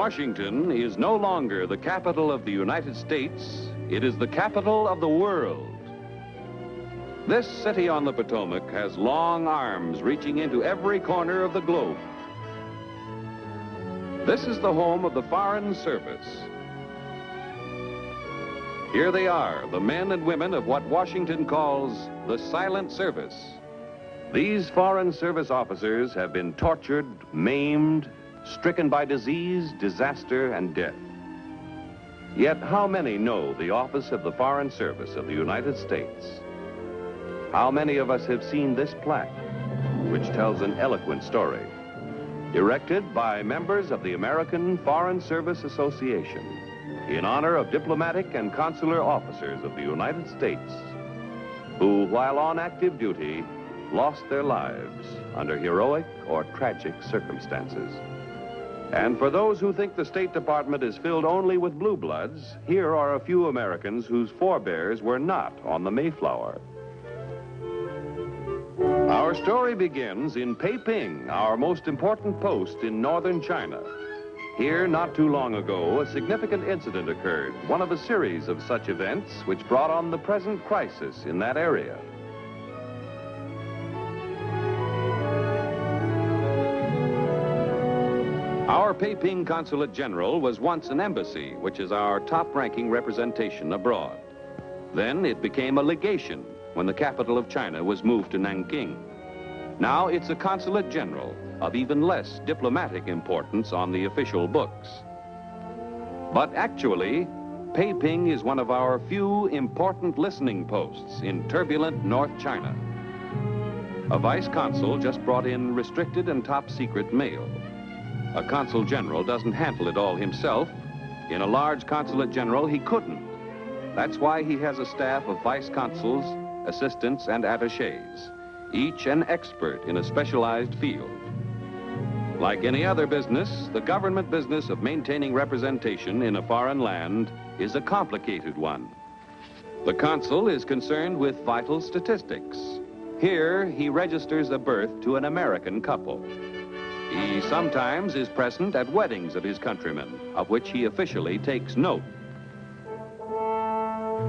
Washington is no longer the capital of the United States. It is the capital of the world. This city on the Potomac has long arms reaching into every corner of the globe. This is the home of the Foreign Service. Here they are, the men and women of what Washington calls the Silent Service. These Foreign Service officers have been tortured, maimed, stricken by disease, disaster, and death. Yet how many know the office of the Foreign Service of the United States? How many of us have seen this plaque, which tells an eloquent story, erected by members of the American Foreign Service Association in honor of diplomatic and consular officers of the United States who, while on active duty, lost their lives under heroic or tragic circumstances. And for those who think the State Department is filled only with blue bloods, here are a few Americans whose forebears were not on the Mayflower. Our story begins in Peiping, our most important post in northern China. Here, not too long ago, a significant incident occurred, one of a series of such events which brought on the present crisis in that area. Our Peiping Consulate General was once an embassy, which is our top-ranking representation abroad. Then it became a legation when the capital of China was moved to Nanking. Now it's a Consulate General of even less diplomatic importance on the official books. But actually, Peiping is one of our few important listening posts in turbulent North China. A vice consul just brought in restricted and top-secret mail. A consul general doesn't handle it all himself. In a large consulate general, he couldn't. That's why he has a staff of vice consuls, assistants, and attachés, each an expert in a specialized field. Like any other business, the government business of maintaining representation in a foreign land is a complicated one. The consul is concerned with vital statistics. Here, he registers a birth to an American couple. He sometimes is present at weddings of his countrymen, of which he officially takes note.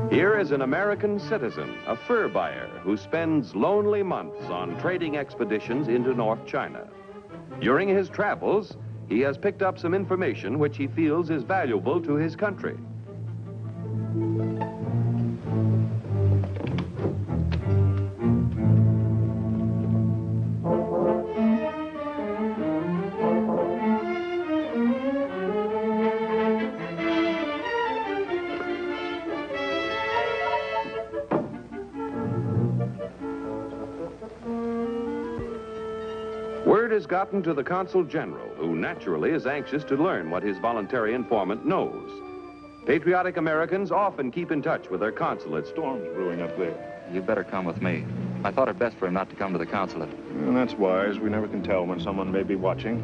Here is an American citizen, a fur buyer, who spends lonely months on trading expeditions into North China. During his travels, he has picked up some information which he feels is valuable to his country. Word has gotten to the Consul General, who naturally is anxious to learn what his voluntary informant knows. Patriotic Americans often keep in touch with their consulate. Storm's brewing up there. You better come with me. I thought it best for him not to come to the consulate. And that's wise. We never can tell when someone may be watching.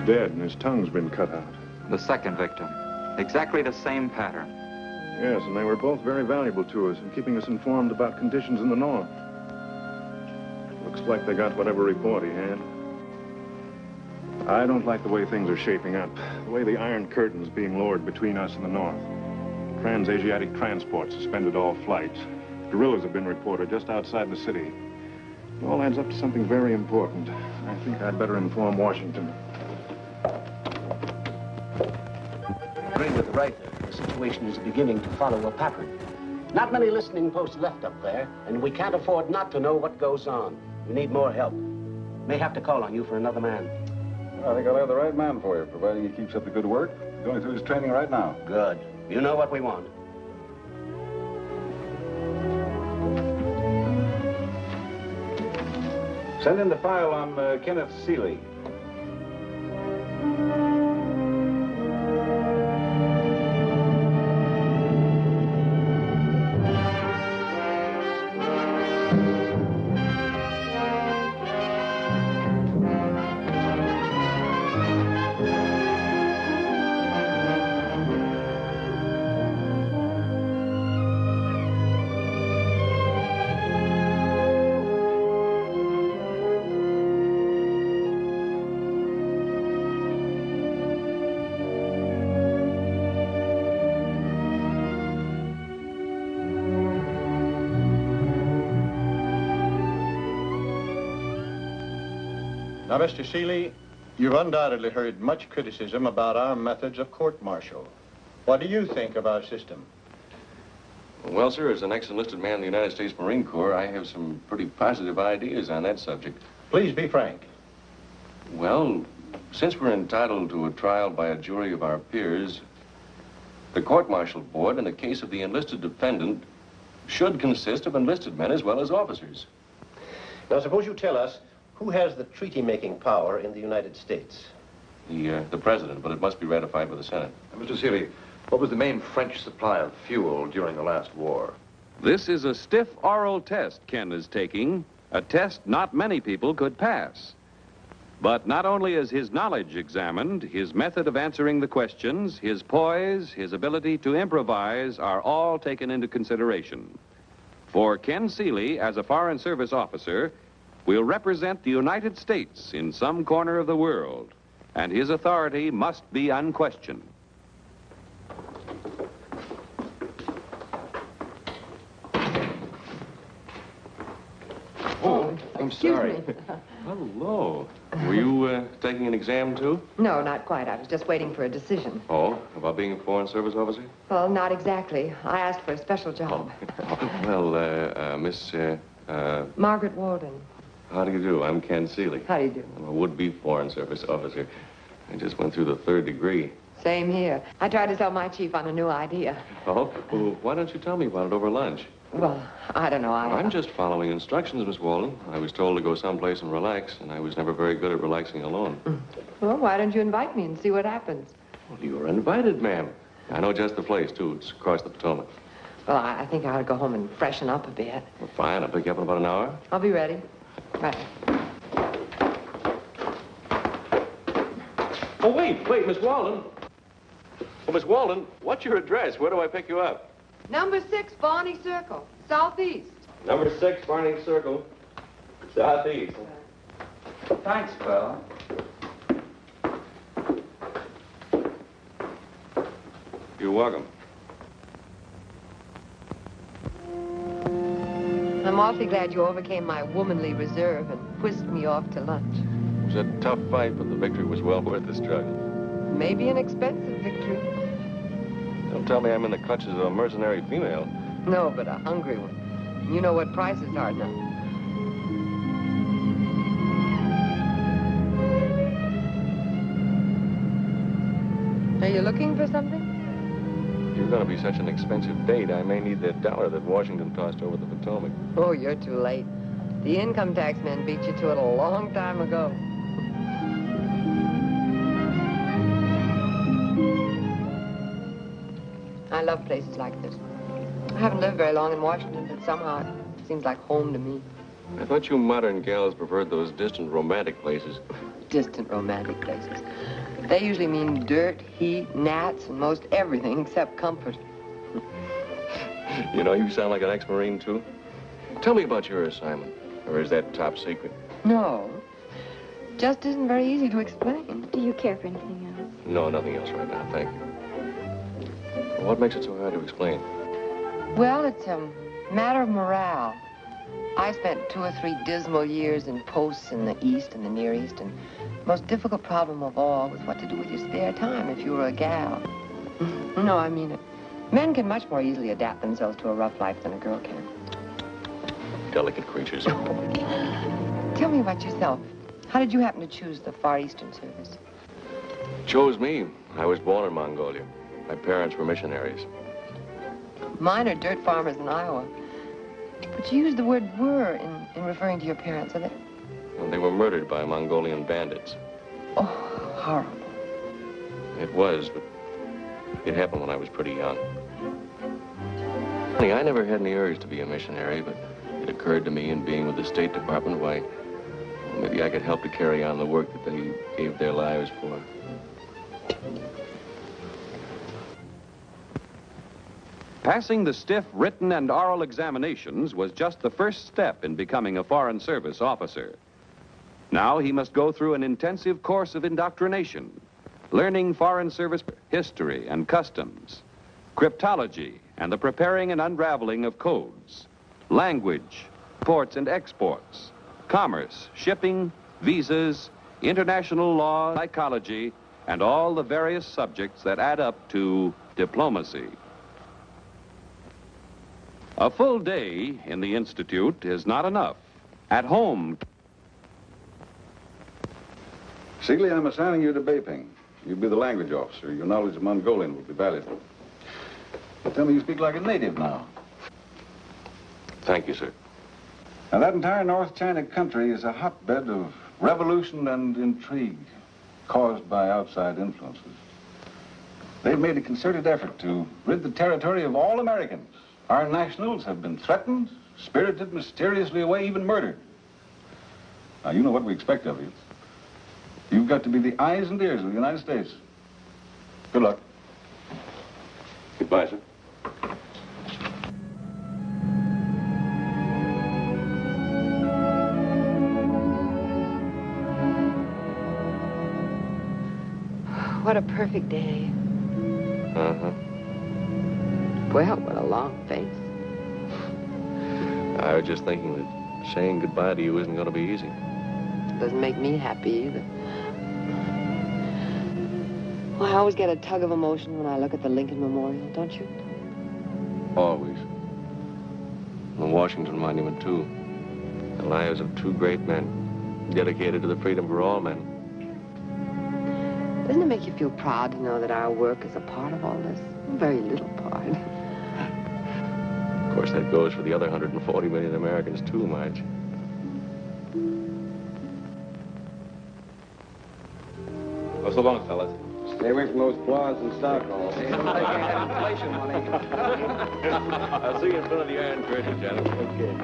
Dead, and his tongue's been cut out. The second victim. Exactly the same pattern. Yes, and they were both very valuable to us in keeping us informed about conditions in the north. Looks like they got whatever report he had. I don't like the way things are shaping up. The way the Iron Curtain's being lowered between us and the north. Trans-Asiatic transport suspended all flights. Guerrillas have been reported just outside the city. It all adds up to something very important. I think I'd better inform Washington. Agree with Reither. The situation is beginning to follow a pattern. Not many listening posts left up there, and we can't afford not to know what goes on. We need more help. May have to call on you for another man. I think I'll have the right man for you, providing he keeps up the good work. Going through his training right now. Good. You know what we want. Send in the file on Kenneth Seeley. Now, Mr. Seeley, you've undoubtedly heard much criticism about our methods of court-martial. What do you think of our system? Well, sir, as an ex-enlisted man in the United States Marine Corps, I have some pretty positive ideas on that subject. Please be frank. Well, since we're entitled to a trial by a jury of our peers, the court-martial board, in the case of the enlisted defendant, should consist of enlisted men as well as officers. Now, suppose you tell us who has the treaty-making power in the United States? The president, but it must be ratified by the Senate. Mr. Seeley, what was the main French supply of fuel during the last war? This is a stiff oral test Ken is taking, a test not many people could pass. But not only is his knowledge examined, his method of answering the questions, his poise, his ability to improvise are all taken into consideration. For Ken Seeley, as a Foreign Service officer, will represent the United States in some corner of the world, and his authority must be unquestioned. Oh, I'm Excuse sorry. me. Hello. Were you taking an exam, too? No, not quite. I was just waiting for a decision. Oh, about being a Foreign Service officer? Well, not exactly. I asked for a special job. Well, Miss, Margaret Waldon. how do you do? I'm Ken Seeley. How do you do? I'm a would-be Foreign Service officer. I just went through the 3rd degree. Same here. I tried to sell my chief on a new idea. Oh? Well, why don't you tell me about it over lunch? Well, I don't know. I'm just following instructions, Miss Waldon. I was told to go someplace and relax, and I was never very good at relaxing alone. Well, why don't you invite me and see what happens? Well, you were invited, ma'am. I know just the place, too. It's across the Potomac. Well, I think I ought to go home and freshen up a bit. Well, fine. I'll pick you up in about an hour. I'll be ready. Right. Oh, wait, Miss Waldon. Well, Miss Waldon, what's your address? Where do I pick you up? Number 6, Barney Circle, southeast. Number 6, Barney Circle, southeast. Thanks, Bill. You're welcome. I'm awfully glad you overcame my womanly reserve and whisked me off to lunch. It was a tough fight, but the victory was well worth the struggle. Maybe an expensive victory. Don't tell me I'm in the clutches of a mercenary female. No, but a hungry one. You know what prices are now. Are you looking for something? You're going to be such an expensive date, I may need that dollar that Washington tossed over the Potomac. Oh, you're too late. The income tax men beat you to it a long time ago. I love places like this. I haven't lived very long in Washington, but somehow it seems like home to me. I thought you modern gals preferred those distant romantic places. Distant romantic places. They usually mean dirt, heat, gnats, and most everything except comfort. You know, you sound like an ex-Marine, too. Tell me about your assignment. Or is that top secret? No. Just isn't very easy to explain. Do you care for anything else? No, nothing else right now, thank you. Well, what makes it so hard to explain? Well, it's a matter of morale. I spent 2 or 3 dismal years in posts in the East and the Near East, and the most difficult problem of all was what to do with your spare time if you were a gal. No, I mean it. Men can much more easily adapt themselves to a rough life than a girl can. Delicate creatures. Tell me about yourself. How did you happen to choose the Far Eastern Service? Chose me. I was born in Mongolia. My parents were missionaries. Mine are dirt farmers in Iowa. But you used the word were in referring to your parents, are they? And they were murdered by Mongolian bandits. Oh, horrible. It was, but it happened when I was pretty young. Honey, I never had any urge to be a missionary, but it occurred to me in being with the State Department, why, maybe I could help to carry on the work that they gave their lives for. Passing the stiff written and oral examinations was just the first step in becoming a Foreign Service officer. Now he must go through an intensive course of indoctrination, learning Foreign Service history and customs, cryptology and the preparing and unraveling of codes, language, ports and exports, commerce, shipping, visas, international law, psychology, and all the various subjects that add up to diplomacy. A full day in the Institute is not enough. At home... Seeley, I'm assigning you to Peiping. You'll be the language officer. Your knowledge of Mongolian will be valuable. Tell me you speak like a native now. Thank you, sir. Now, that entire North China country is a hotbed of revolution and intrigue caused by outside influences. They've made a concerted effort to rid the territory of all Americans. Our nationals have been threatened, spirited mysteriously away, even murdered. Now, you know what we expect of you. You've got to be the eyes and ears of the United States. Good luck. Goodbye, sir. What a perfect day. Uh-huh. Well, what a long face. I was just thinking that saying goodbye to you isn't going to be easy. Doesn't make me happy either. Well, I always get a tug of emotion when I look at the Lincoln Memorial, don't you? Always. The Washington Monument, too. The lives of two great men, dedicated to the freedom for all men. Doesn't it make you feel proud to know that our work is a part of all this? A very little part. Of course, that goes for the other 140 million Americans, too, Marge. Oh, so long, fellas. Stay away from those blondes and Stockholm. Hey, don't think you had inflation money. I'll see you in front of the Iron Curtain, gentlemen. Okay.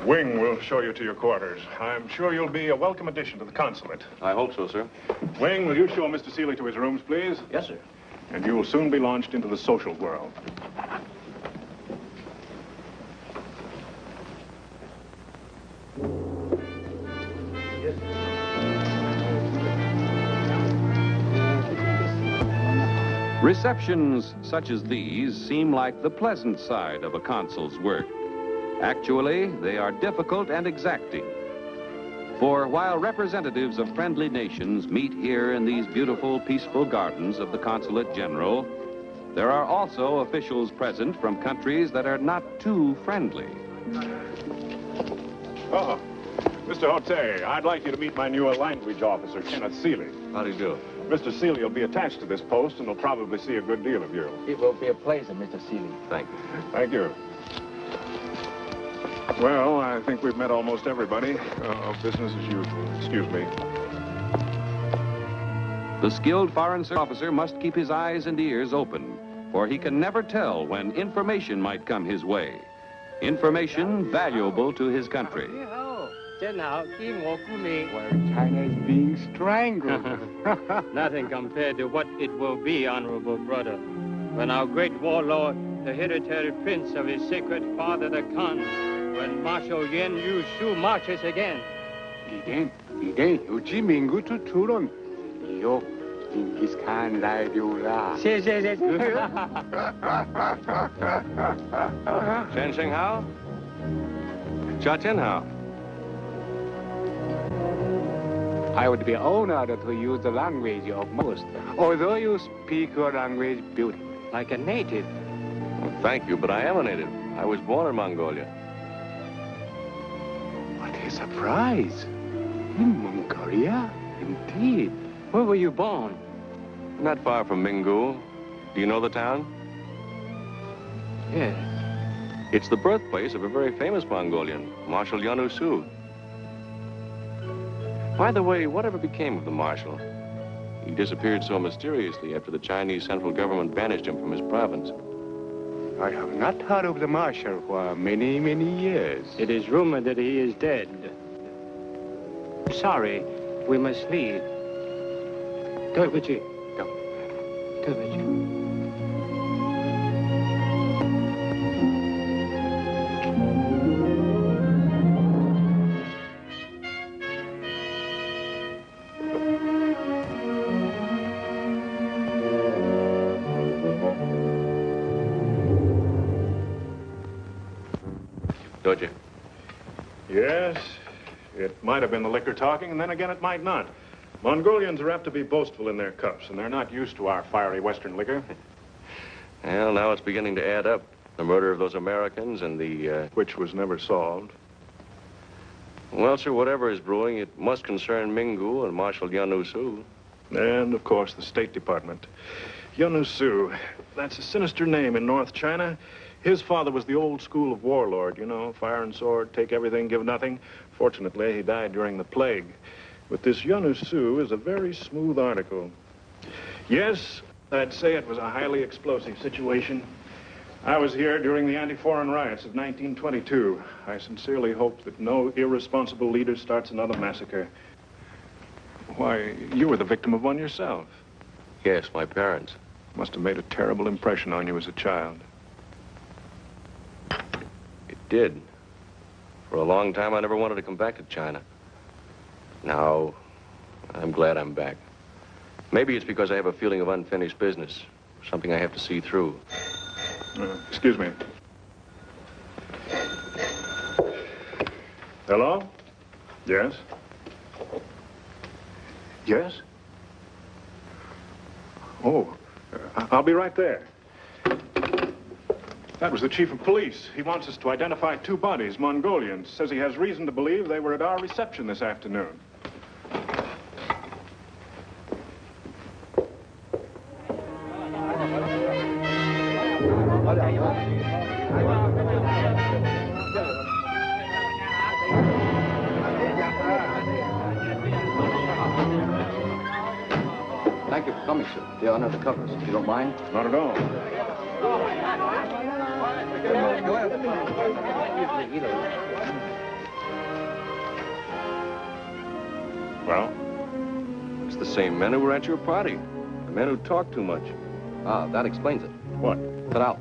Wing will show you to your quarters. I'm sure you'll be a welcome addition to the consulate. I hope so, sir. Wing, will you show Mr. Seeley to his rooms, please? Yes, sir. And you will soon be launched into the social world. Receptions such as these seem like the pleasant side of a consul's work. Actually, they are difficult and exacting. For while representatives of friendly nations meet here in these beautiful, peaceful gardens of the Consulate General, There are also officials present from countries that are not too friendly. Oh, Mr. Hote, I'd like you to meet my new language officer, Kenneth Seeley. How do you do? Mr. Seeley will be attached to this post and will probably see a good deal of you. It will be a pleasure, Mr. Seeley. Thank you. Thank you. Well, I think we've met almost everybody. Business as usual. Excuse me. The skilled foreign service officer must keep his eyes and ears open, for he can never tell when information might come his way. Information valuable to his country. Well, China is being strangled. Nothing compared to what it will be, honorable brother, when our great warlord, the hereditary prince of his sacred father, the Khan, when Marshal Yun Usu marches again. 이게 요지 민구 투투론 요 징기스칸 라디오라. Shen Hao? Cha Tin Hao? I would be honored to use the language of most, although you speak your language beautifully. Like a native. Well, thank you, but I am a native. I was born in Mongolia. What a surprise! In Mongolia? Indeed. Where were you born? Not far from Mingo. Do you know the town? Yes. It's the birthplace of a very famous Mongolian, Marshal Yun Usu. By the way, whatever became of the Marshal? He disappeared so mysteriously after the Chinese central government banished him from his province. I have not heard of the Marshal for many, many years. It is rumored that he is dead. Sorry, we must leave. Go with you. Go with you. Doja. Yes, it might have been the liquor talking, and then again it might not. Mongolians are apt to be boastful in their cups, and they're not used to our fiery Western liquor. Well, now it's beginning to add up. The murder of those Americans and the, Which was never solved. Well, sir, whatever is brewing, it must concern Mingo and Marshal Yun Usu. And, of course, the State Department. Yun Usu, that's a sinister name in North China. His father was the old school of warlord, you know, fire and sword, take everything, give nothing. Fortunately, he died during the plague. But this Yun Usu is a very smooth article. Yes, I'd say it was a highly explosive situation. I was here during the anti-foreign riots of 1922. I sincerely hope that no irresponsible leader starts another massacre. Why, you were the victim of one yourself. Yes, my parents. Must have made a terrible impression on you as a child. It did. For a long time, I never wanted to come back to China. Now, I'm glad I'm back. Maybe it's because I have a feeling of unfinished business, something I have to see through. Excuse me. Hello? Yes? Yes? Oh, I'll be right there. That was the chief of police. He wants us to identify two bodies, Mongolians. Says he has reason to believe they were at our reception this afternoon. Thank you for coming, sir. They're under the covers, if you don't mind. Not at all. Well? It's the same men who were at your party. The men who talk too much. Ah, that explains it. What? Cut out.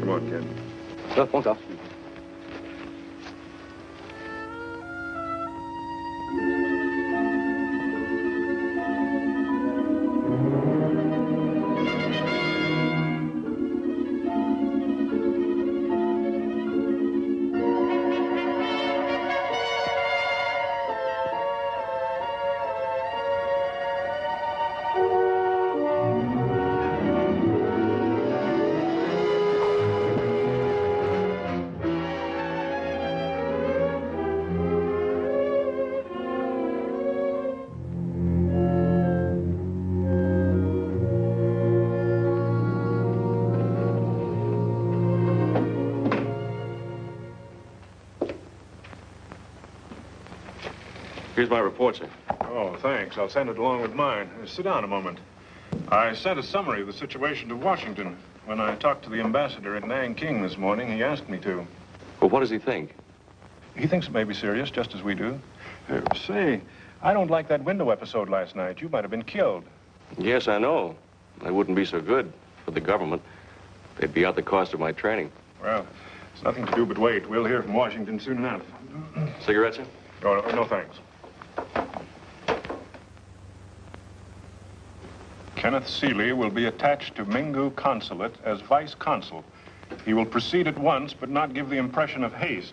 Come on, kid. Sir, bonsoir. Here's my report, sir. Oh, thanks. I'll send it along with mine. Sit down a moment. I sent a summary of the situation to Washington. When I talked to the ambassador at Nanking this morning, he asked me to. Well, what does he think? He thinks it may be serious, just as we do. Say, I don't like that window episode last night. You might have been killed. Yes, I know. That wouldn't be so good for the government. They'd be out the cost of my training. Well, it's nothing to do but wait. We'll hear from Washington soon enough. Cigarette, sir? Oh, no, thanks. Kenneth Seeley will be attached to Mingo Consulate as Vice Consul. He will proceed at once, but not give the impression of haste.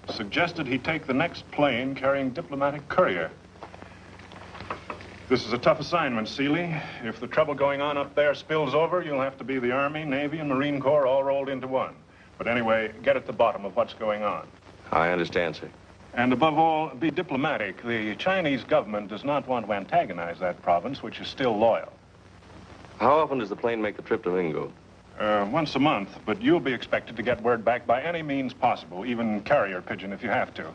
Suggested he take the next plane carrying diplomatic courier. This is a tough assignment, Seeley. If the trouble going on up there spills over, you'll have to be the Army, Navy, and Marine Corps all rolled into one. But anyway, get at the bottom of what's going on. I understand, sir. And above all, be diplomatic. The Chinese government does not want to antagonize that province, which is still loyal. How often does the plane make the trip to Mingo? Once a month, but you'll be expected to get word back by any means possible, even carrier pigeon if you have to.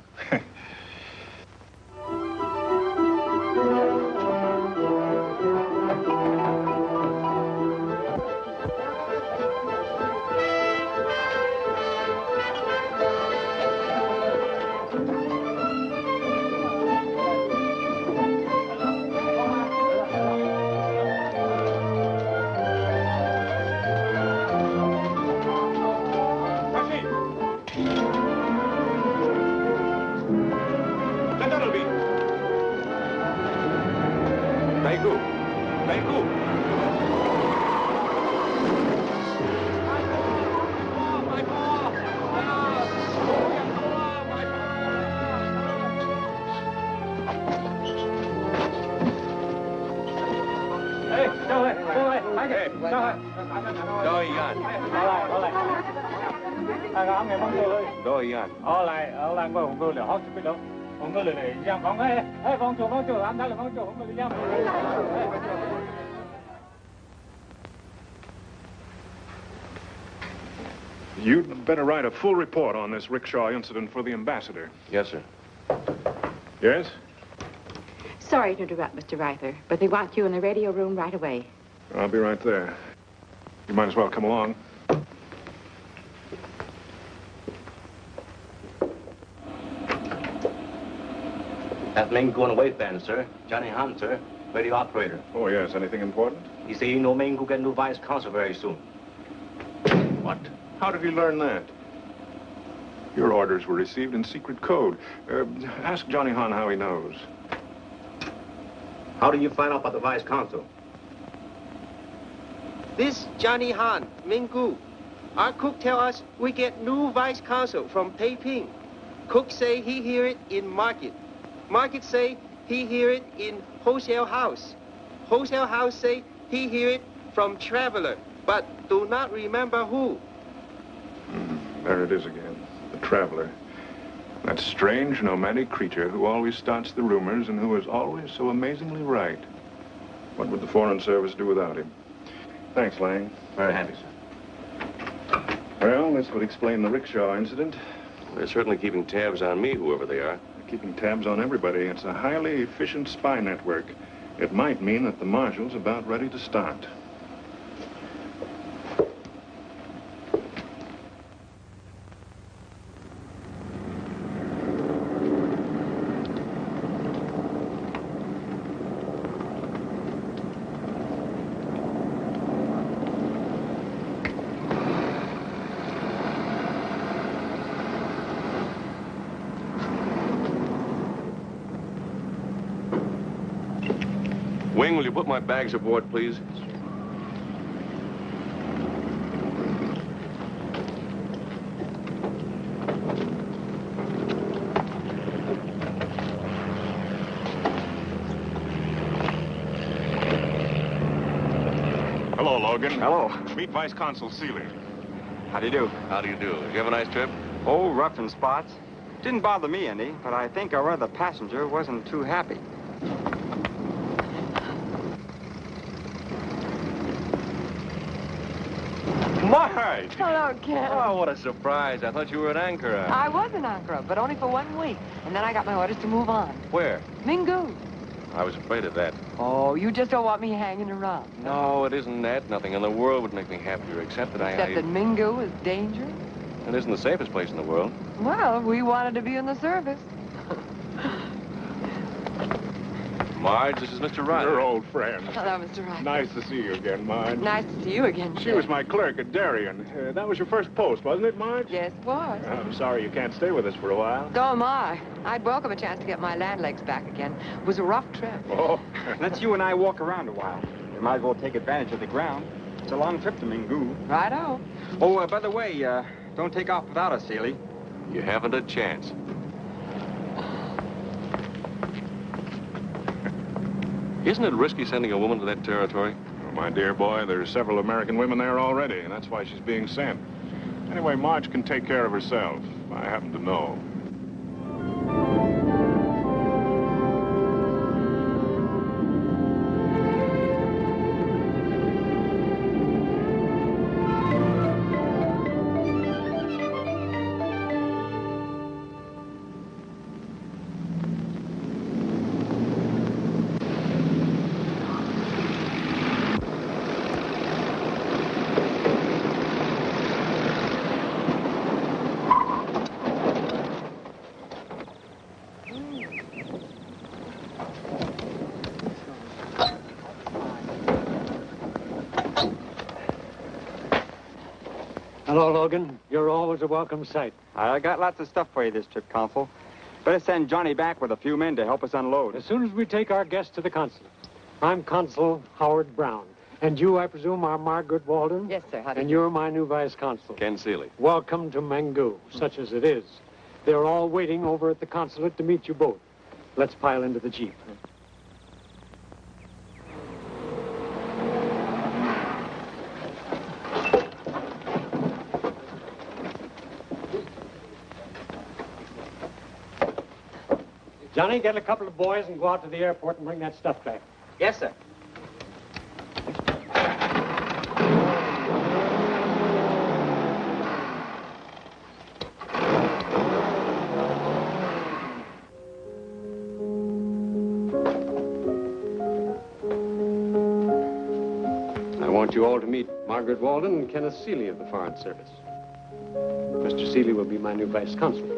You'd better write a full report on this rickshaw incident for the ambassador. Yes, sir. Yes? Sorry to interrupt, Mr. Reither, but they want you in the radio room right away. I'll be right there. You might as well come along. That main going away fan, sir. Johnny Han, sir. Radio operator. Oh, yes. Anything important? He say you know main go get new vice consul very soon. What? How did you learn that? Your orders were received in secret code. Ask Johnny Han how he knows. How do you find out about the vice consul? This Johnny Han, Mingo. Our cook tell us we get new vice consul from Peiping. Cook say he hear it in Margaret. Margaret say he hear it in wholesale house. Wholesale house say he hear it from traveler, but do not remember who. There it is again, the traveler. That strange, nomadic creature who always starts the rumors and who is always so amazingly right. What would the Foreign Service do without him? Thanks, Lang. Very happy, sir. Well, this would explain the rickshaw incident. They're certainly keeping tabs on me, whoever they are. They're keeping tabs on everybody. It's a highly efficient spy network. It might mean that the Marshal's about ready to start. Wing, will you put my bags aboard, please? Hello, Logan. Hello. Meet Vice Consul Seeley. How do you do? How do you do? Did you have a nice trip? Oh, rough in spots. Didn't bother me any, but I think our other passenger wasn't too happy. Marge! Hello, Ken. Oh, what a surprise. I thought you were at Ankara. I was in Ankara, but only for 1 week. And then I got my orders to move on. Where? Mingo. I was afraid of that. Oh, you just don't want me hanging around. No, it isn't that. Nothing in the world would make me happier except that Except that Mingo is dangerous? It isn't the safest place in the world. Well, we wanted to be in the service. Marge, this is Mr. Reither. Your old friend. Hello, Mr. Reither. Nice to see you again, Marge. Nice to see you again, She was my clerk at Darien. That was your first post, wasn't it, Marge? Yes, it was. I'm sorry you can't stay with us for a while. So am I. I'd welcome a chance to get my land legs back again. It was a rough trip. Oh. Let's you and I walk around a while. We might as well take advantage of the ground. It's a long trip to Mingo. Righto. Oh, by the way, don't take off without us, Seeley. You haven't a chance. Isn't it risky sending a woman to that territory? Oh, my dear boy, there's several American women there already, and that's why she's being sent. Anyway, Marge can take care of herself. I happen to know. Hello, Logan. You're always a welcome sight. I got lots of stuff for you this trip, Consul. Better send Johnny back with a few men to help us unload. As soon as we take our guests to the consulate. I'm Consul Howard Brown. And you, I presume, are Margaret Waldon? Yes, sir. How do And you you're my new vice consul. Ken Seeley. Welcome to Mingo, such as it is. They're all waiting over at the consulate to meet you both. Let's pile into the jeep. Johnny, get a couple of boys and go out to the airport and bring that stuff back. Yes, sir. I want you all to meet Margaret Waldon and Kenneth Seeley of the Foreign Service. Mr. Seeley will be my new vice consul.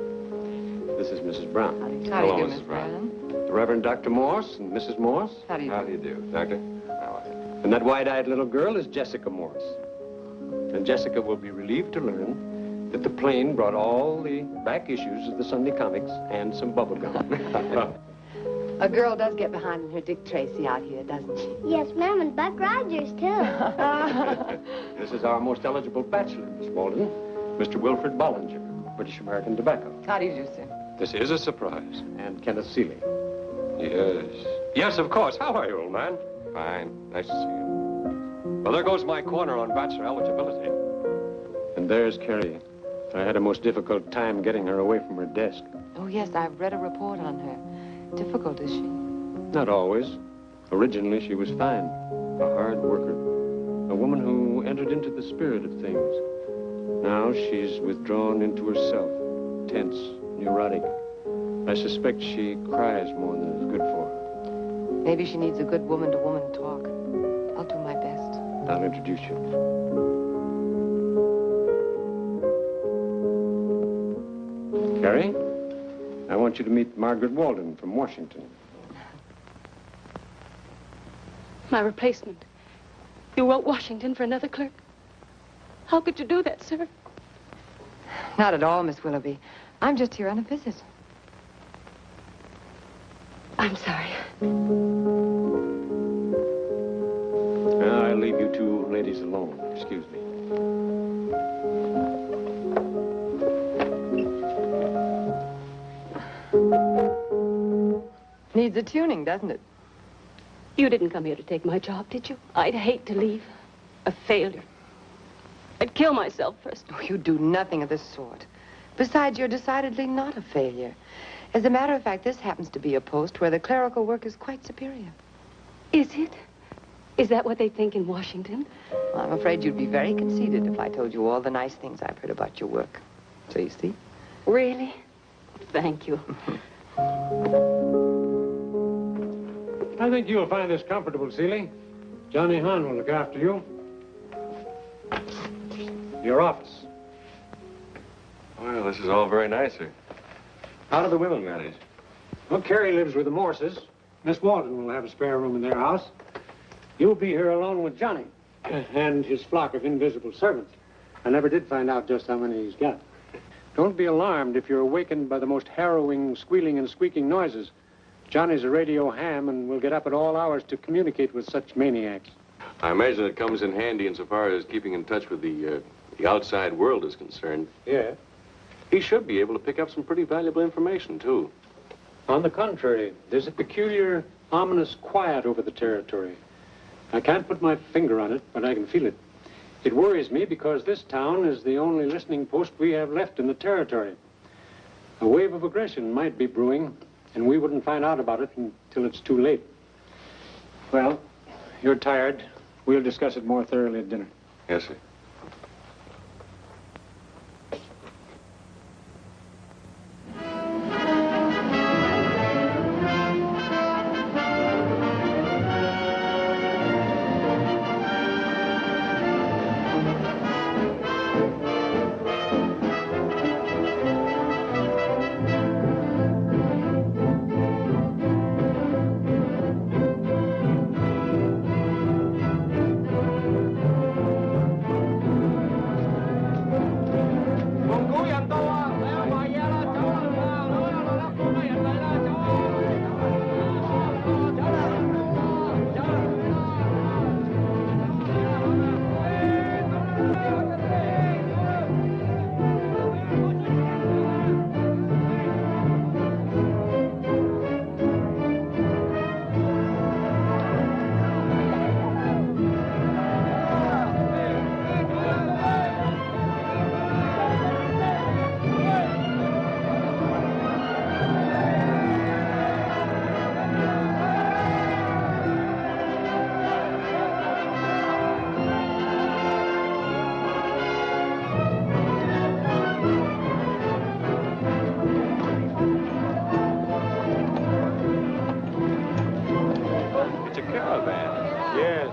This is Mrs. Brown. How do you do, Hello, Miss Brown? The Reverend Dr. Morse and Mrs. Morse. How do you do? How do you do, Doctor? How are you? And that wide-eyed little girl is Jessica Morse. And Jessica will be relieved to learn that the plane brought all the back issues of the Sunday comics and some bubble gum. A girl does get behind in her Dick Tracy out here, doesn't she? Yes, ma'am, and Buck Rogers, too. This is our most eligible bachelor, Miss Waldon, Mr. Wilfred Bollinger, British American Tobacco. How do you do, sir? This is a surprise. And Kenneth Seeley. Yes. Yes, of course. How are you, old man? Fine. Nice to see you. Well, there goes my corner on bachelor eligibility. And there's Carrie. I had a most difficult time getting her away from her desk. Oh, yes, I've read a report on her. Difficult, is she? Not always. Originally, she was fine. A hard worker. A woman who entered into the spirit of things. Now she's withdrawn into herself. Tense, neurotic. I suspect she cries more than is good for her. Maybe she needs a good woman-to-woman talk. I'll do my best. I'll introduce you. Carrie, I want you to meet Margaret Waldon from Washington. My replacement. You wrote Washington for another clerk? How could you do that, sir? Not at all, Miss Willoughby. I'm just here on a visit. I'm sorry. I'll leave you two ladies alone. Excuse me. Needs a tuning, doesn't it? You didn't come here to take my job, did you? I'd hate to leave. A failure. I'd kill myself first. Oh, you do nothing of the sort. Besides, you're decidedly not a failure. As a matter of fact, this happens to be a post where the clerical work is quite superior. Is it? Is that what they think in Washington? Well, I'm afraid you'd be very conceited if I told you all the nice things I've heard about your work. So you see? Really? Thank you. I think you'll find this comfortable, Seeley. Johnny Hahn will look after you. Your office. Well, this is all very nice, sir. How do the women manage? Well, Carrie lives with the Morses. Miss Waldon will have a spare room in their house. You'll be here alone with Johnny and his flock of invisible servants. I never did find out just how many he's got. Don't be alarmed if you're awakened by the most harrowing squealing and squeaking noises. Johnny's a radio ham and will get up at all hours to communicate with such maniacs. I imagine it comes in handy insofar as keeping in touch with the outside world is concerned. Yeah. He should be able to pick up some pretty valuable information, too. On the contrary, there's a peculiar, ominous quiet over the territory. I can't put my finger on it, but I can feel it. It worries me because this town is the only listening post we have left in the territory. A wave of aggression might be brewing, and we wouldn't find out about it until it's too late. Well, you're tired. We'll discuss it more thoroughly at dinner. Yes, sir.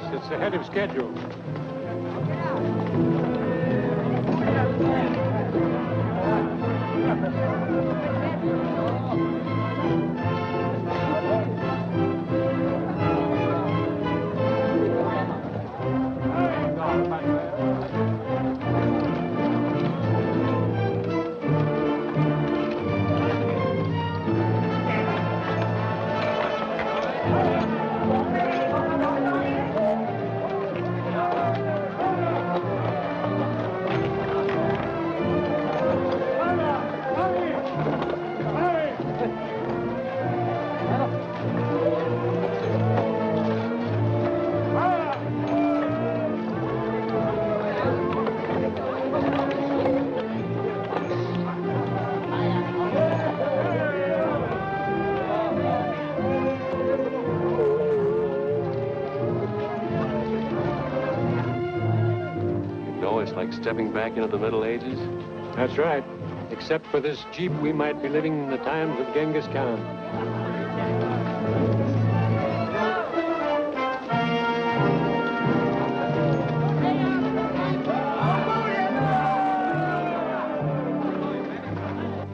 It's ahead of schedule. Stepping back into the Middle Ages? That's right. Except for this Jeep, we might be living in the times of Genghis Khan.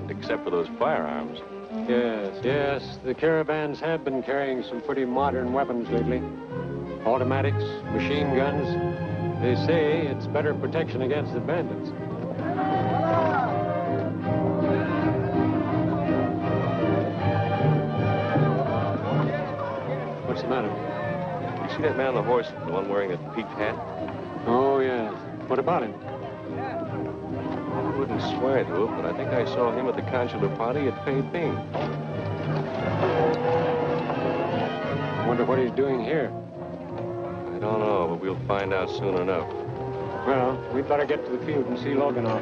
Except for those firearms. Yes. The caravans have been carrying some pretty modern weapons lately. Automatics, machine guns. They say it's better protection against the bandits. What's the matter? You see that man on the horse, the one wearing that peaked hat? Oh, yes. What about him? I wouldn't swear to it, but I think I saw him at the consular party at Peiping. I wonder what he's doing here. I don't know, but we'll find out soon enough. Well, we'd better get to the field and see Logan off.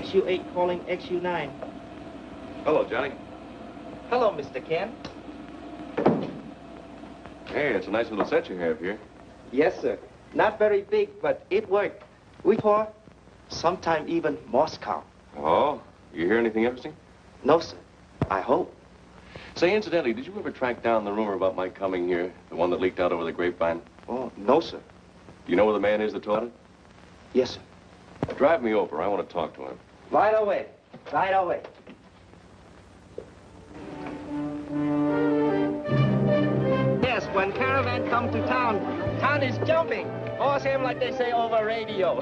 XU8 calling XU9. Hello, Johnny. Hello, Mr. Ken. Hey, it's a nice little set you have here. Yes, sir. Not very big, but it worked. We pour, sometime even Moscow. Oh, you hear anything interesting? No, sir. I hope. Say, incidentally, did you ever track down the rumor about my coming here? The one that leaked out over the grapevine? Oh, no, sir. Do you know where the man is that told it? Yes, sir. Drive me over. I want to talk to him. Right away. Right away. Yes, when caravan come to town, town is jumping. All same like they say over radio.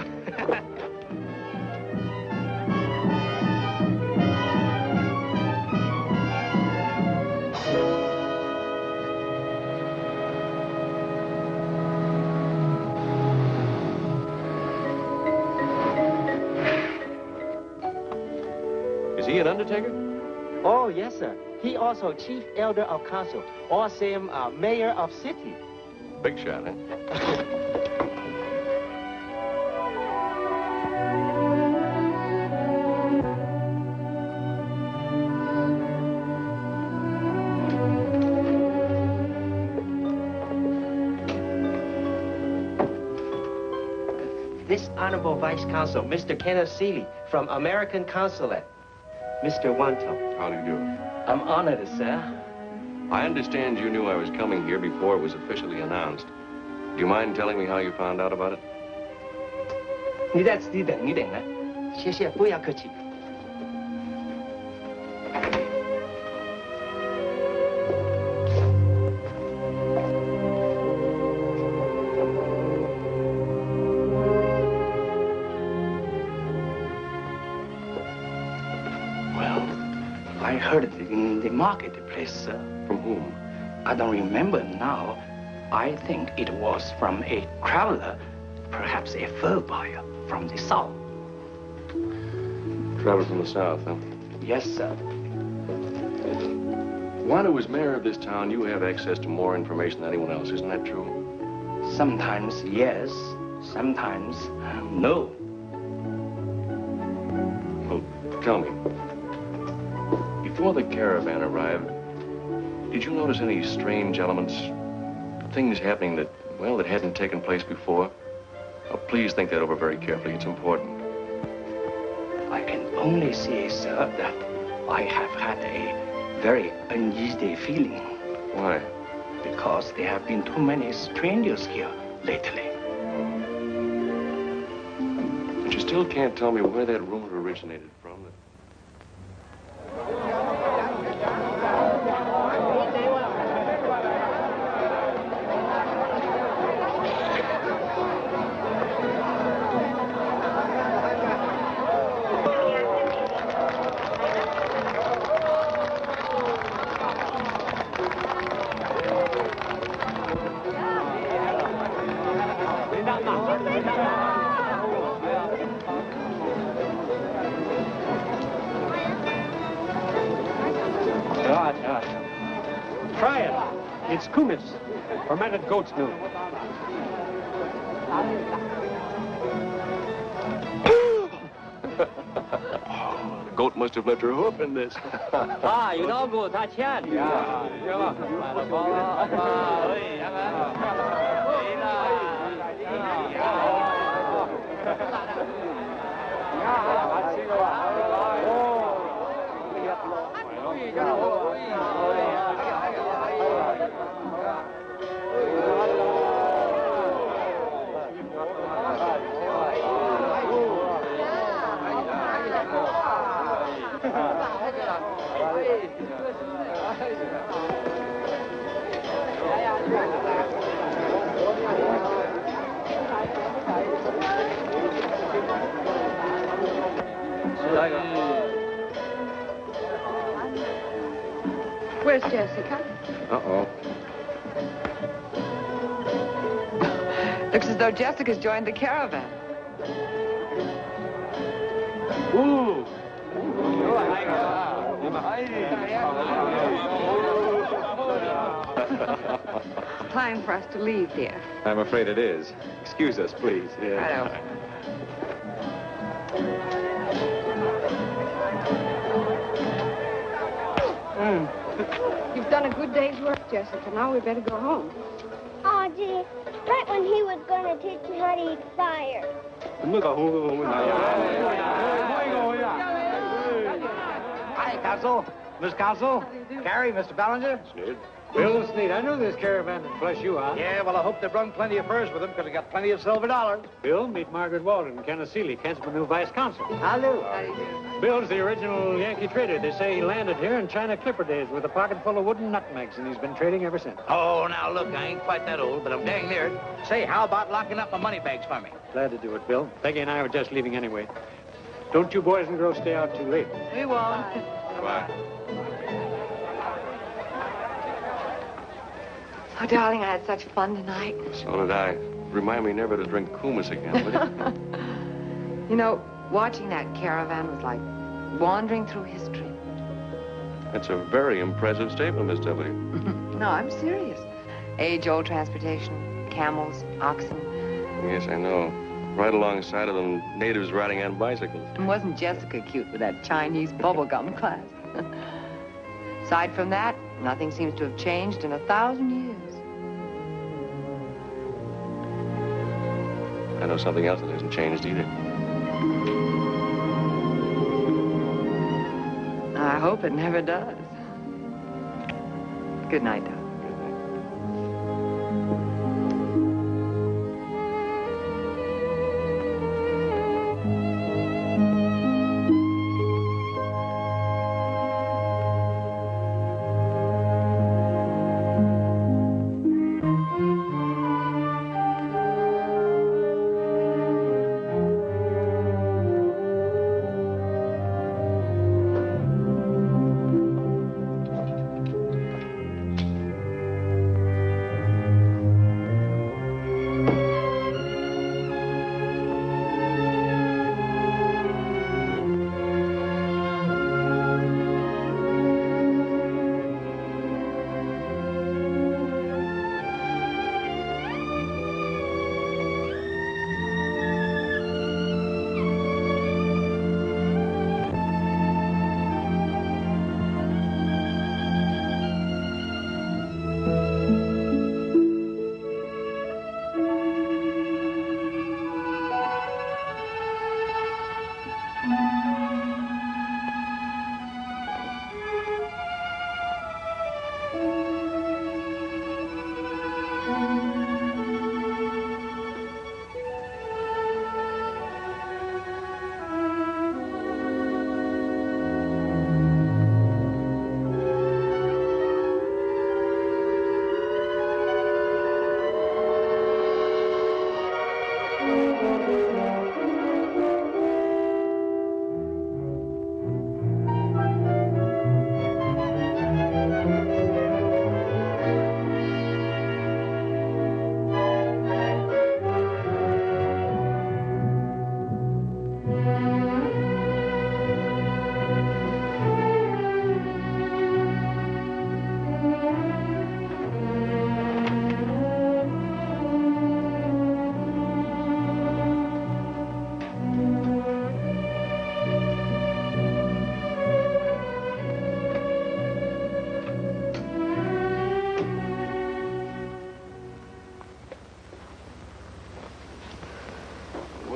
Is he an undertaker? Oh, yes, sir. He also chief elder of council, or same mayor of city. Big shot, huh? This Honorable Vice Consul, Mr. Kenneth Seeley, from American Consulate. Mr. Waldon. How do you do? I'm honored, sir. I understand you knew I was coming here before it was officially announced. Do you mind telling me how you found out about it? 你在此地等一等啊，谢谢，不要客气。I heard it in the marketplace, sir. From whom? I don't remember now. I think it was from a traveler, perhaps a fur buyer from the south. Traveler from the south, huh? Yes, sir. Wanda was mayor of this town. You have access to more information than anyone else. Isn't that true? Sometimes yes, sometimes no. Well, tell me. Before the caravan arrived, did you notice any strange elements? Things happening that, well, that hadn't taken place before? Oh, please think that over very carefully. It's important. I can only say, sir, that I have had a very uneasy feeling. Why? Because there have been too many strangers here lately. But you still can't tell me where that rumor originated from. Try it. It's kumis, fermented goat's milk. The goat must have left her hoof in this. 啊，有道狗他欠你啊，行了，买了包了，喂，Where's Jessica? Uh-oh. Looks as though Jessica's joined the caravan. Ooh. Time for us to leave, dear. I'm afraid it is. Excuse us, please. Righto. You've done a good day's work, Jessica. Now we better go home. Oh, gee. Right when he was going to teach me how to eat fire. Hi, Consul. Miss Consul. Carrie, Mr. Ballinger. Bill Sneed, I knew this caravan would flush you out. Yeah, well, I hope they brung plenty of furs with them, because they got plenty of silver dollars. Bill, meet Margaret Waldon and Kenneth Seeley, Kent's new vice consul. Hello. Bill's the original Yankee trader. They say he landed here in China Clipper days with a pocket full of wooden nutmegs, and he's been trading ever since. Oh, now, look, I ain't quite that old, but I'm dang near it. Say, how about locking up my money bags for me? Glad to do it, Bill. Peggy and I were just leaving anyway. Don't you boys and girls stay out too late. We won't. Bye. Oh, darling, I had such fun tonight. So did I. Remind me never to drink kumis again, will you? You know, watching that caravan was like wandering through history. That's a very impressive statement, Miss W. No, I'm serious. Age-old transportation, camels, oxen. Yes, I know. Right alongside of them, natives riding on bicycles. And wasn't Jessica cute with that Chinese bubblegum class? Aside from that, nothing seems to have changed in 1,000 years. I know something else that hasn't changed either. I hope it never does. Good night, darling.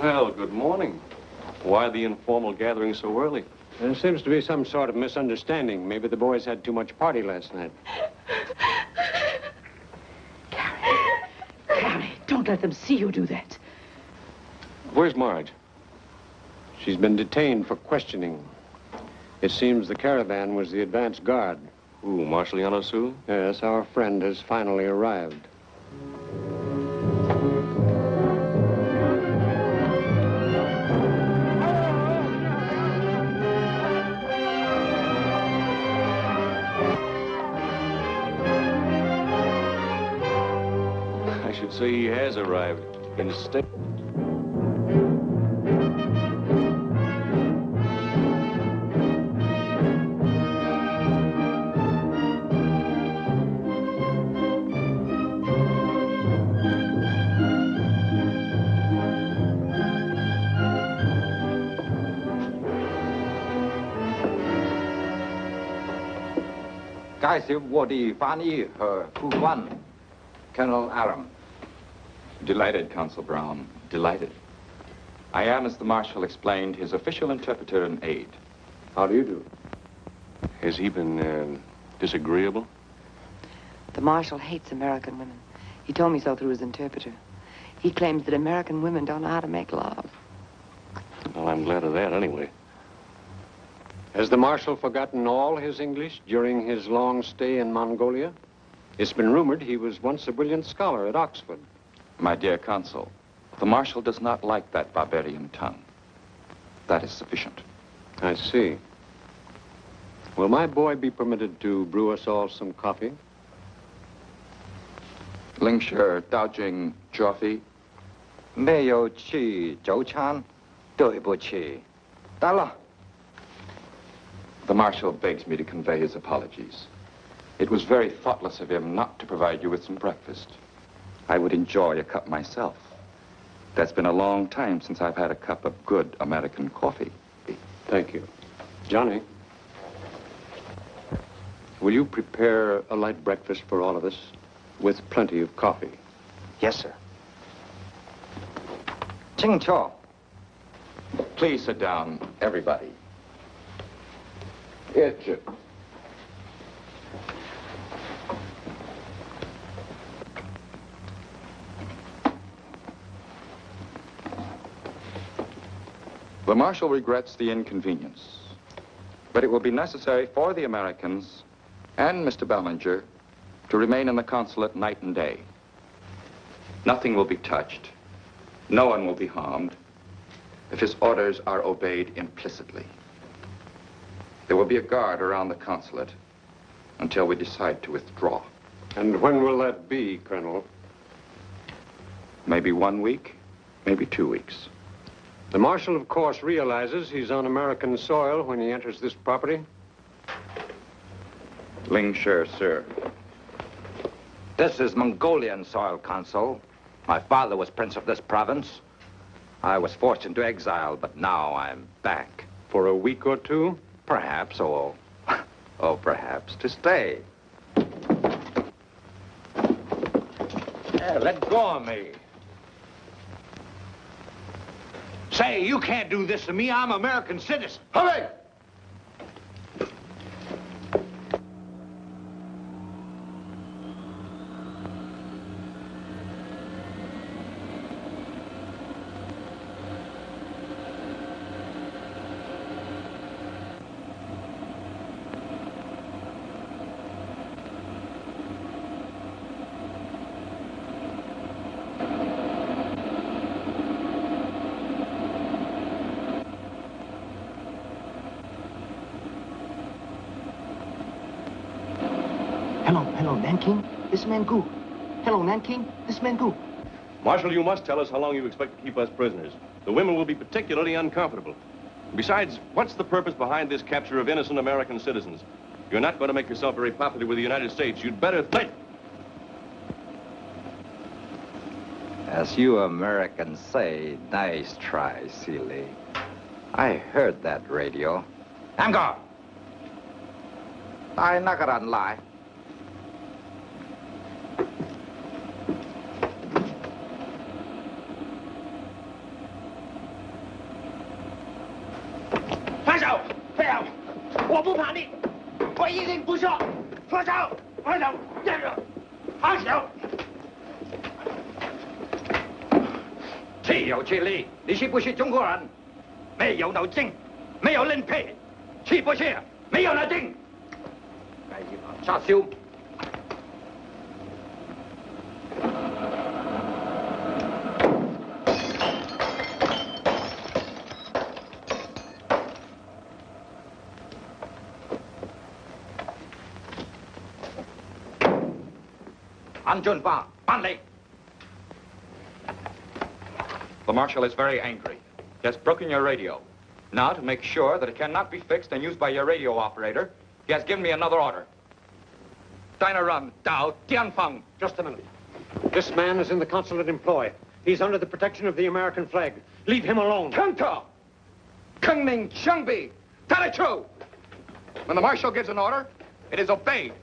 Well, good morning. Why the informal gathering so early? There seems to be some sort of misunderstanding. Maybe the boys had too much party last night. Carrie, don't let them see you do that. Where's Marge? She's been detained for questioning. It seems the caravan was the advance guard. Ooh, Marshal Yun Usu? Yes, our friend has finally arrived. I should say he has arrived. Instead... 介绍我的翻译和副官 Colonel Aram. Delighted, Consul Brown. Delighted. I am, as the Marshal explained, his official interpreter and aide. How do you do? Has he been disagreeable? The Marshal hates American women. He told me so through his interpreter. He claims that American women don't know how to make love. Well, I'm glad of that anyway. Has the Marshal forgotten all his English during his long stay in Mongolia? It's been rumored he was once a brilliant scholar at Oxford. My dear Consul, the Marshal does not like that barbarian tongue. That is sufficient. I see. Will my boy be permitted to brew us all some coffee? Lingshire, Daojing, Joffy. 没有去早餐，对不起。到了。 The Marshal begs me to convey his apologies. It was very thoughtless of him not to provide you with some breakfast. I would enjoy a cup myself. That's been a long time since I've had a cup of good American coffee. Thank you. Johnny, will you prepare a light breakfast for all of us with plenty of coffee? Yes, sir. 清楚. Please sit down, everybody. Itch. The Marshal regrets the inconvenience, but it will be necessary for the Americans and Mr. Bellinger to remain in the consulate night and day. Nothing will be touched. No one will be harmed if his orders are obeyed implicitly. There will be a guard around the consulate until we decide to withdraw. And when will that be, Colonel? Maybe 1 week, maybe 2 weeks. The Marshal, of course, realizes he's on American soil when he enters this property. Lingshire, sir. This is Mongolian soil, Consul. My father was prince of this province. I was forced into exile, but now I'm back. For a week or two? Perhaps, or perhaps to stay. Hey, let go of me. Say, you can't do this to me. I'm an American citizen. Hurry! Hello, Nanking. This man Gu. Hello, Nanking. This man Gu. Marshal, you must tell us how long you expect to keep us prisoners. The women will be particularly uncomfortable. Besides, what's the purpose behind this capture of innocent American citizens? You're not going to make yourself very popular with the United States. You'd better think. As you Americans say, nice try, Seeley. I heard that radio. Amgar! I nagaran lie. The Marshal is very angry. He has broken your radio. Now, to make sure that it cannot be fixed and used by your radio operator, he has given me another order. Dinaran, Dao, Tianfang. Just a minute. This man is in the consulate employ. He's under the protection of the American flag. Leave him alone. Kenta! Kengning Changbi! Talichu! When the Marshal gives an order, it is obeyed.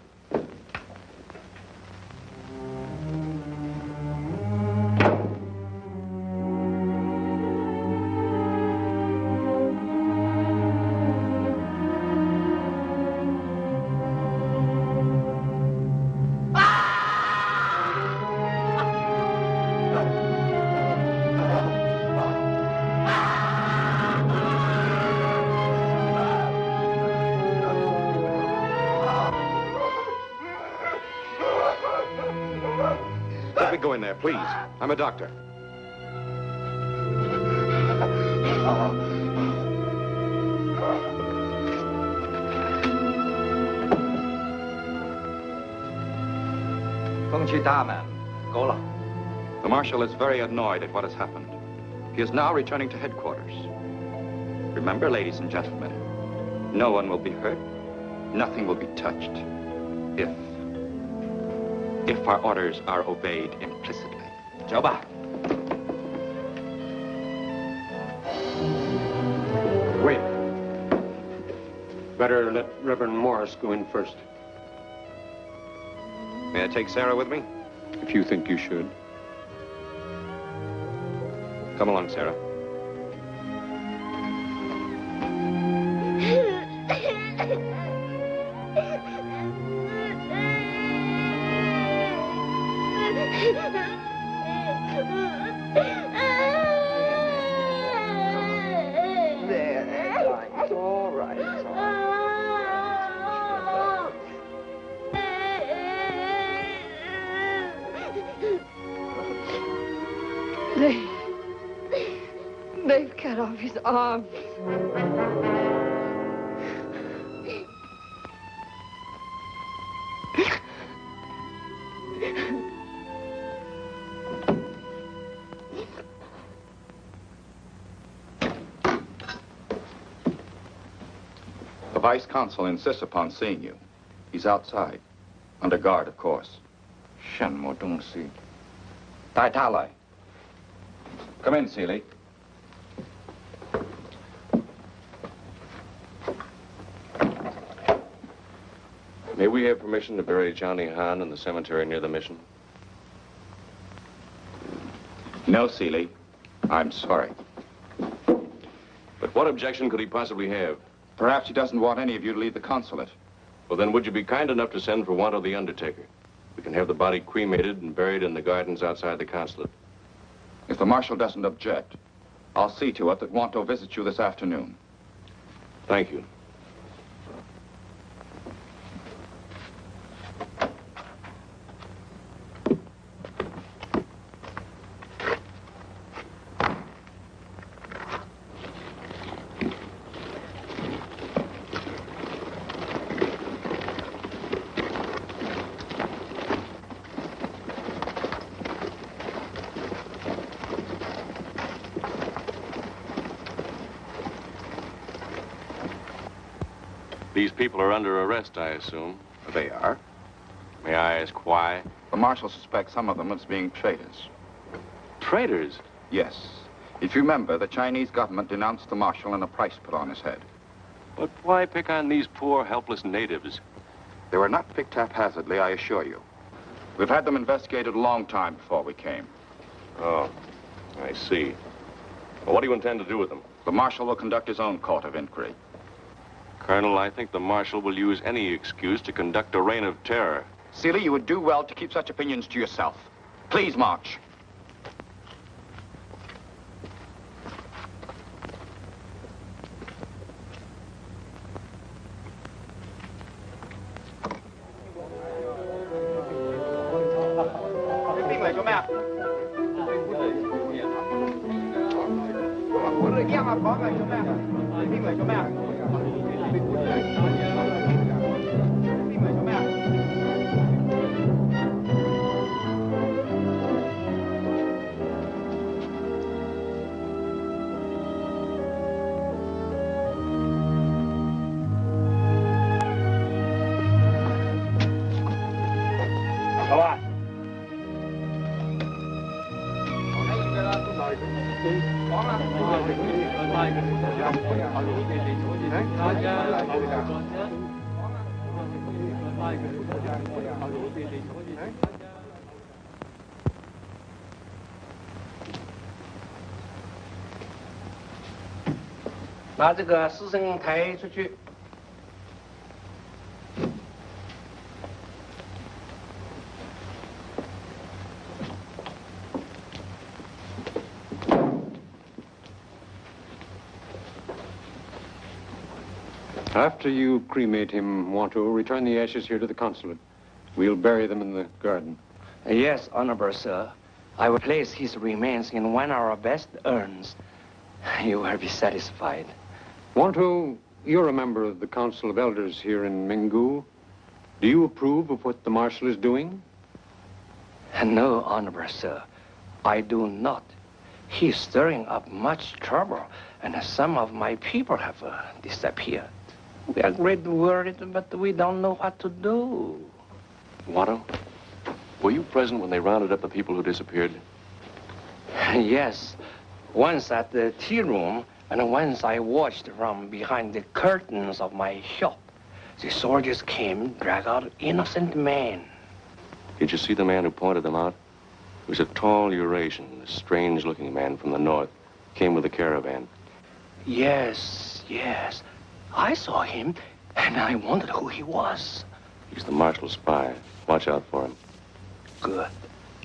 go in there, please. I'm a doctor. The Marshal is very annoyed at what has happened. He is now returning to headquarters. Remember, ladies and gentlemen, no one will be hurt, nothing will be touched, if our orders are obeyed implicitly. Joba. Wait. Better let Reverend Morris go in first. May I take Sarah with me? If you think you should. Come along, Sarah. They've cut off his arms. The Vice Consul insists upon seeing you. He's outside. Under guard, of course. Come in, Seeley. May we have permission to bury Johnny Han in the cemetery near the mission? No, Seeley. I'm sorry. But what objection could he possibly have? Perhaps he doesn't want any of you to leave the consulate. Well, then would you be kind enough to send for Waldon the undertaker? We can have the body cremated and buried in the gardens outside the consulate. If the Marshal doesn't object, I'll see to it that Waldon visits you this afternoon. Thank you. These people are under arrest, I assume. They are. May I ask why? The Marshal suspects some of them as being traitors. Traitors? Yes. If you remember, the Chinese government denounced the Marshal and a price put on his head. But why pick on these poor, helpless natives? They were not picked haphazardly, I assure you. We've had them investigated a long time before we came. Oh, I see. Well, what do you intend to do with them? The Marshal will conduct his own court of inquiry. Colonel, I think the Marshal will use any excuse to conduct a reign of terror. Seeley, you would do well to keep such opinions to yourself. Please march.把这个尸身抬出去。After you cremate him, Wanto, return the ashes here to the consulate. We'll bury them in the garden. Yes, Honorable Sir. I will place his remains in one of our best urns. You will be satisfied. Waldo, you're a member of the Council of Elders here in Mingo. Do you approve of what the Marshal is doing? No, Honorable Sir. I do not. He's stirring up much trouble, and some of my people have disappeared. We are greatly worried, but we don't know what to do. Waldo, were you present when they rounded up the people who disappeared? Yes. Once at the tea room, and once I watched from behind the curtains of my shop. The soldiers came, dragged out innocent men. Did you see the man who pointed them out? He was a tall Eurasian, a strange-looking man from the north. Came with the caravan. Yes, yes. I saw him, and I wondered who he was. He's the Marshal's spy. Watch out for him. Good.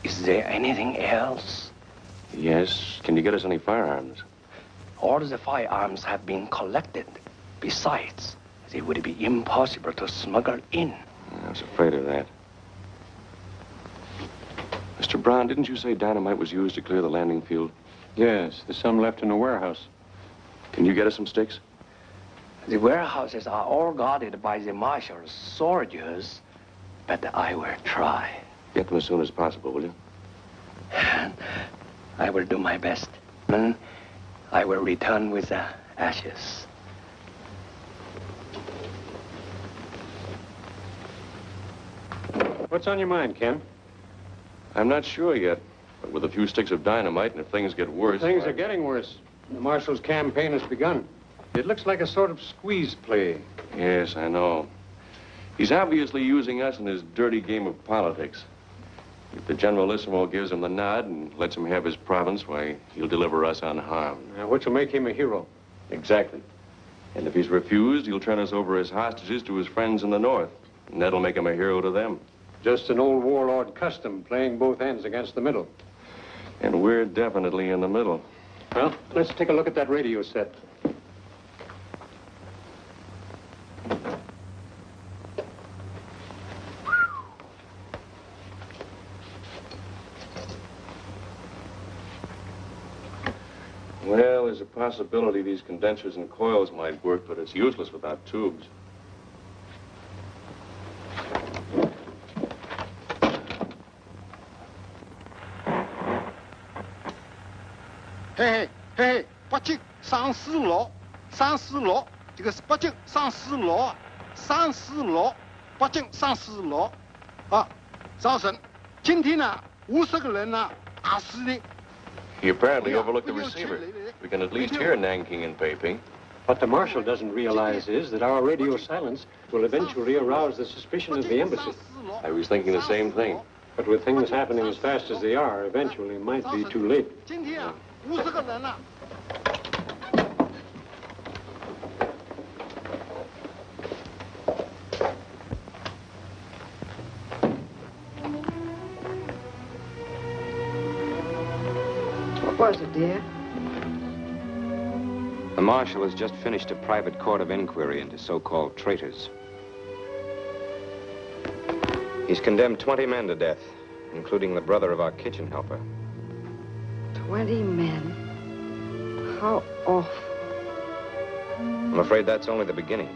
Is there anything else? Yes. Can you get us any firearms? All the firearms have been collected. Besides, they would be impossible to smuggle in. I was afraid of that. Mr. Brown, didn't you say dynamite was used to clear the landing field? Yes, there's some left in the warehouse. Can you get us some sticks? The warehouses are all guarded by the Marshal's soldiers, but I will try. Get them as soon as possible, will you? I will do my best. And I will return with the ashes. What's on your mind, Ken? I'm not sure yet, but with a few sticks of dynamite, and if things get worse... Things are getting worse. The Marshal's campaign has begun. It looks like a sort of squeeze play. Yes, I know. He's obviously using us in his dirty game of politics. If the Generalissimo gives him the nod and lets him have his province, why, he'll deliver us unharmed. Which will make him a hero. Exactly. And if he's refused, he'll turn us over as hostages to his friends in the north. And that'll make him a hero to them. Just an old warlord custom, playing both ends against the middle. And we're definitely in the middle. Well, let's take a look at that radio set. Well, there's a possibility these condensers and coils might work, but it's useless without tubes. Hey, hey, hey, 北京上4楼，上4楼，这个是北京上4楼啊，上4楼，北京上4楼，啊，早晨，今天呢，50个人呢打死的。 He apparently overlooked the receiver. We can at least hear Nanking and Peiping. What the Marshal doesn't realize is that our radio silence will eventually arouse the suspicion of the embassy. I was thinking the same thing. But with things happening as fast as they are, eventually it might be too late. 今天啊，50个人了。 What was it, dear? The Marshal has just finished a private court of inquiry into so-called traitors. He's condemned 20 men to death, including the brother of our kitchen helper. 20 men? How awful. I'm afraid that's only the beginning.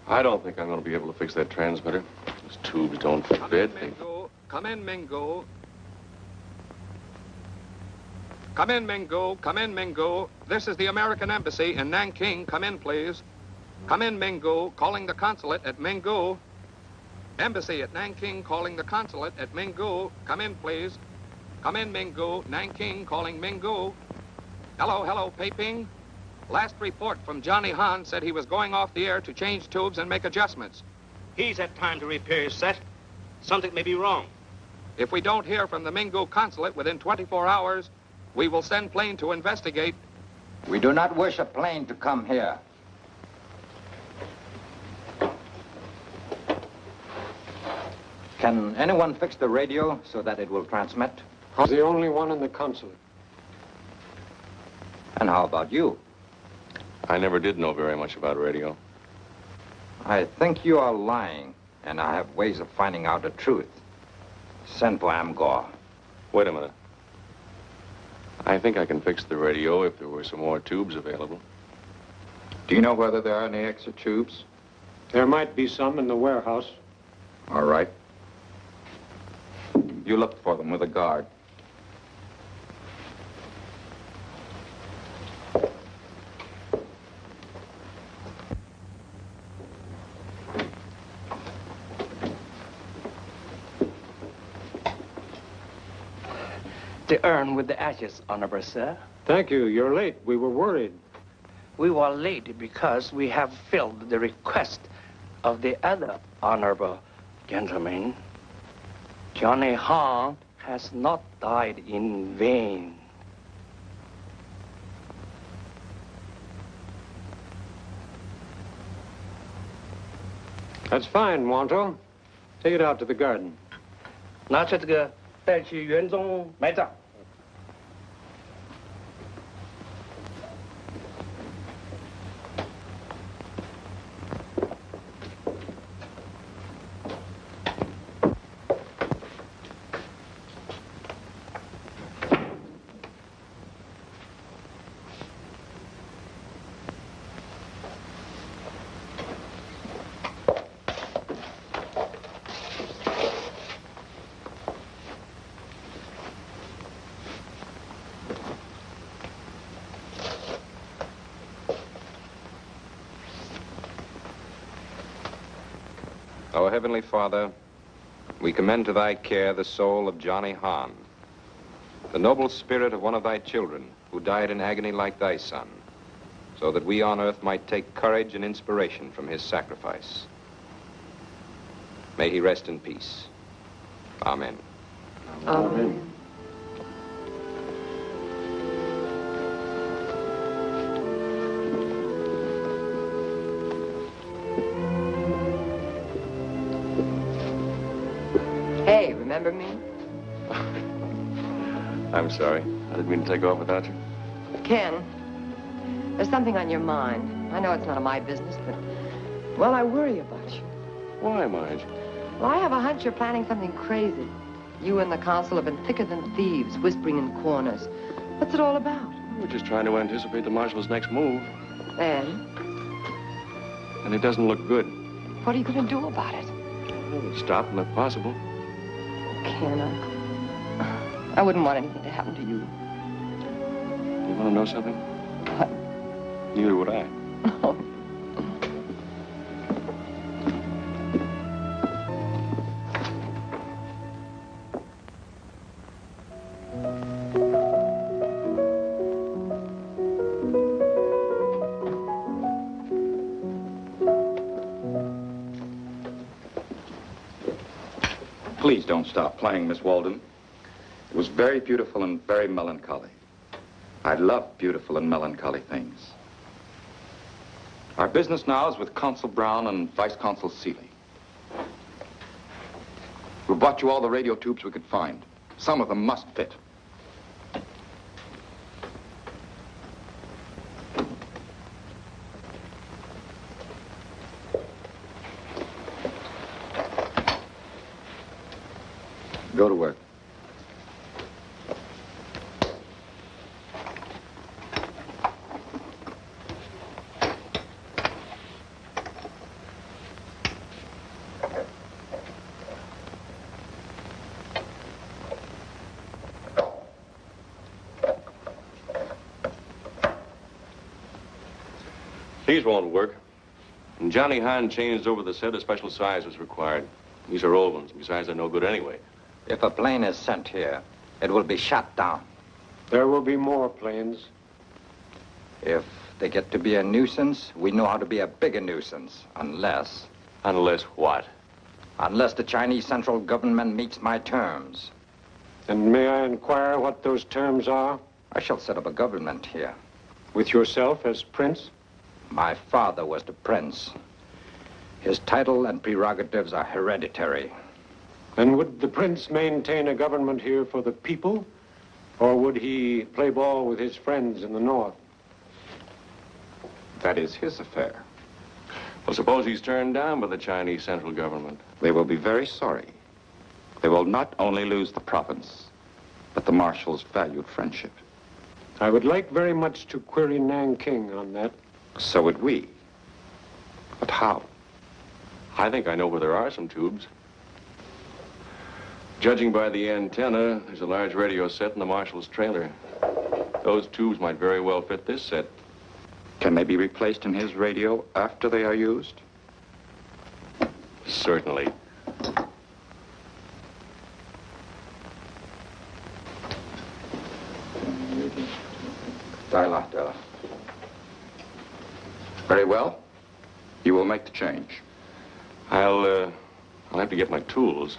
I don't think I'm going to be able to fix that transmitter. Those tubes don't fit. Mingo. Come in, Mingo. Come in, Mingo. Come in, Mingo. This is the American Embassy in Nanking. Come in, please. Come in, Mingo. Calling the consulate at Mingo. Embassy at Nanking calling the consulate at Mingo. Come in, please. Come in, Mingo. Nanking calling Mingo. Hello, Peiping. Last report from Johnny Hahn said he was going off the air to change tubes and make adjustments. He's had time to repair his set. Something may be wrong. If we don't hear from the Mingo Consulate within 24 hours, we will send plane to investigate. We do not wish a plane to come here. Can anyone fix the radio so that it will transmit? I'm the only one in the consulate. And how about you? I never did know very much about radio. I think you are lying, and I have ways of finding out the truth. Send for Amgor. Wait a minute. I think I can fix the radio if there were some more tubes available. Do you know whether there are any extra tubes? There might be some in the warehouse. All right. You look for them with a guard. The urn with the ashes, Honorable Sir. Thank you. You're late. We were worried. We were late because we have filled the request of the other honorable gentleman. Johnny Hahn has not died in vain. That's fine, Wanto. Take it out to the garden. 拿着这个带去园中埋葬。Our Heavenly Father, we commend to thy care the soul of Johnny Hahn, the noble spirit of one of thy children who died in agony like thy son, so that we on earth might take courage and inspiration from his sacrifice. May he rest in peace. Amen. Amen. Hey, remember me? I'm sorry. I didn't mean to take off without you. Ken, there's something on your mind. I know it's none of my business, but, well, I worry about you. Why, Marge? Well, I have a hunch you're planning something crazy. You and the Consul have been thicker than thieves, whispering in corners. What's it all about? We're just trying to anticipate the Marshal's next move. And? And it doesn't look good. What are you going to do about it? We'll stop them if possible. Ken, I wouldn't want anything to happen to you. You want to know something? What? Neither would I. Please don't stop playing, Miss Waldon. It was very beautiful and very melancholy. I love beautiful and melancholy things. Our business now is with Consul Brown and Vice Consul Seeley. We bought you all the radio tubes we could find. Some of them must fit. Go to work. These won't work. And Johnny Hahn changed over the set. A special size was required. These are old ones. Besides, they're no good anyway. If a plane is sent here, it will be shot down. There will be more planes. If they get to be a nuisance, we know how to be a bigger nuisance. Unless... Unless what? Unless the Chinese central government meets my terms. And may I inquire what those terms are? I shall set up a government here. With yourself as prince? My father was the prince. His title and prerogatives are hereditary. And would the prince maintain a government here for the people? Or would he play ball with his friends in the north? That is his affair. Well, suppose he's turned down by the Chinese central government. They will be very sorry. They will not only lose the province, but the Marshal's valued friendship. I would like very much to query Nanking on that. So would we. But how? I think I know where there are some tubes. Judging by the antenna, there's a large radio set in the Marshal's trailer. Those tubes might very well fit this set. Can they be replaced in his radio after they are used? Certainly. Dial. Very well. You will make the change. I'll have to get my tools.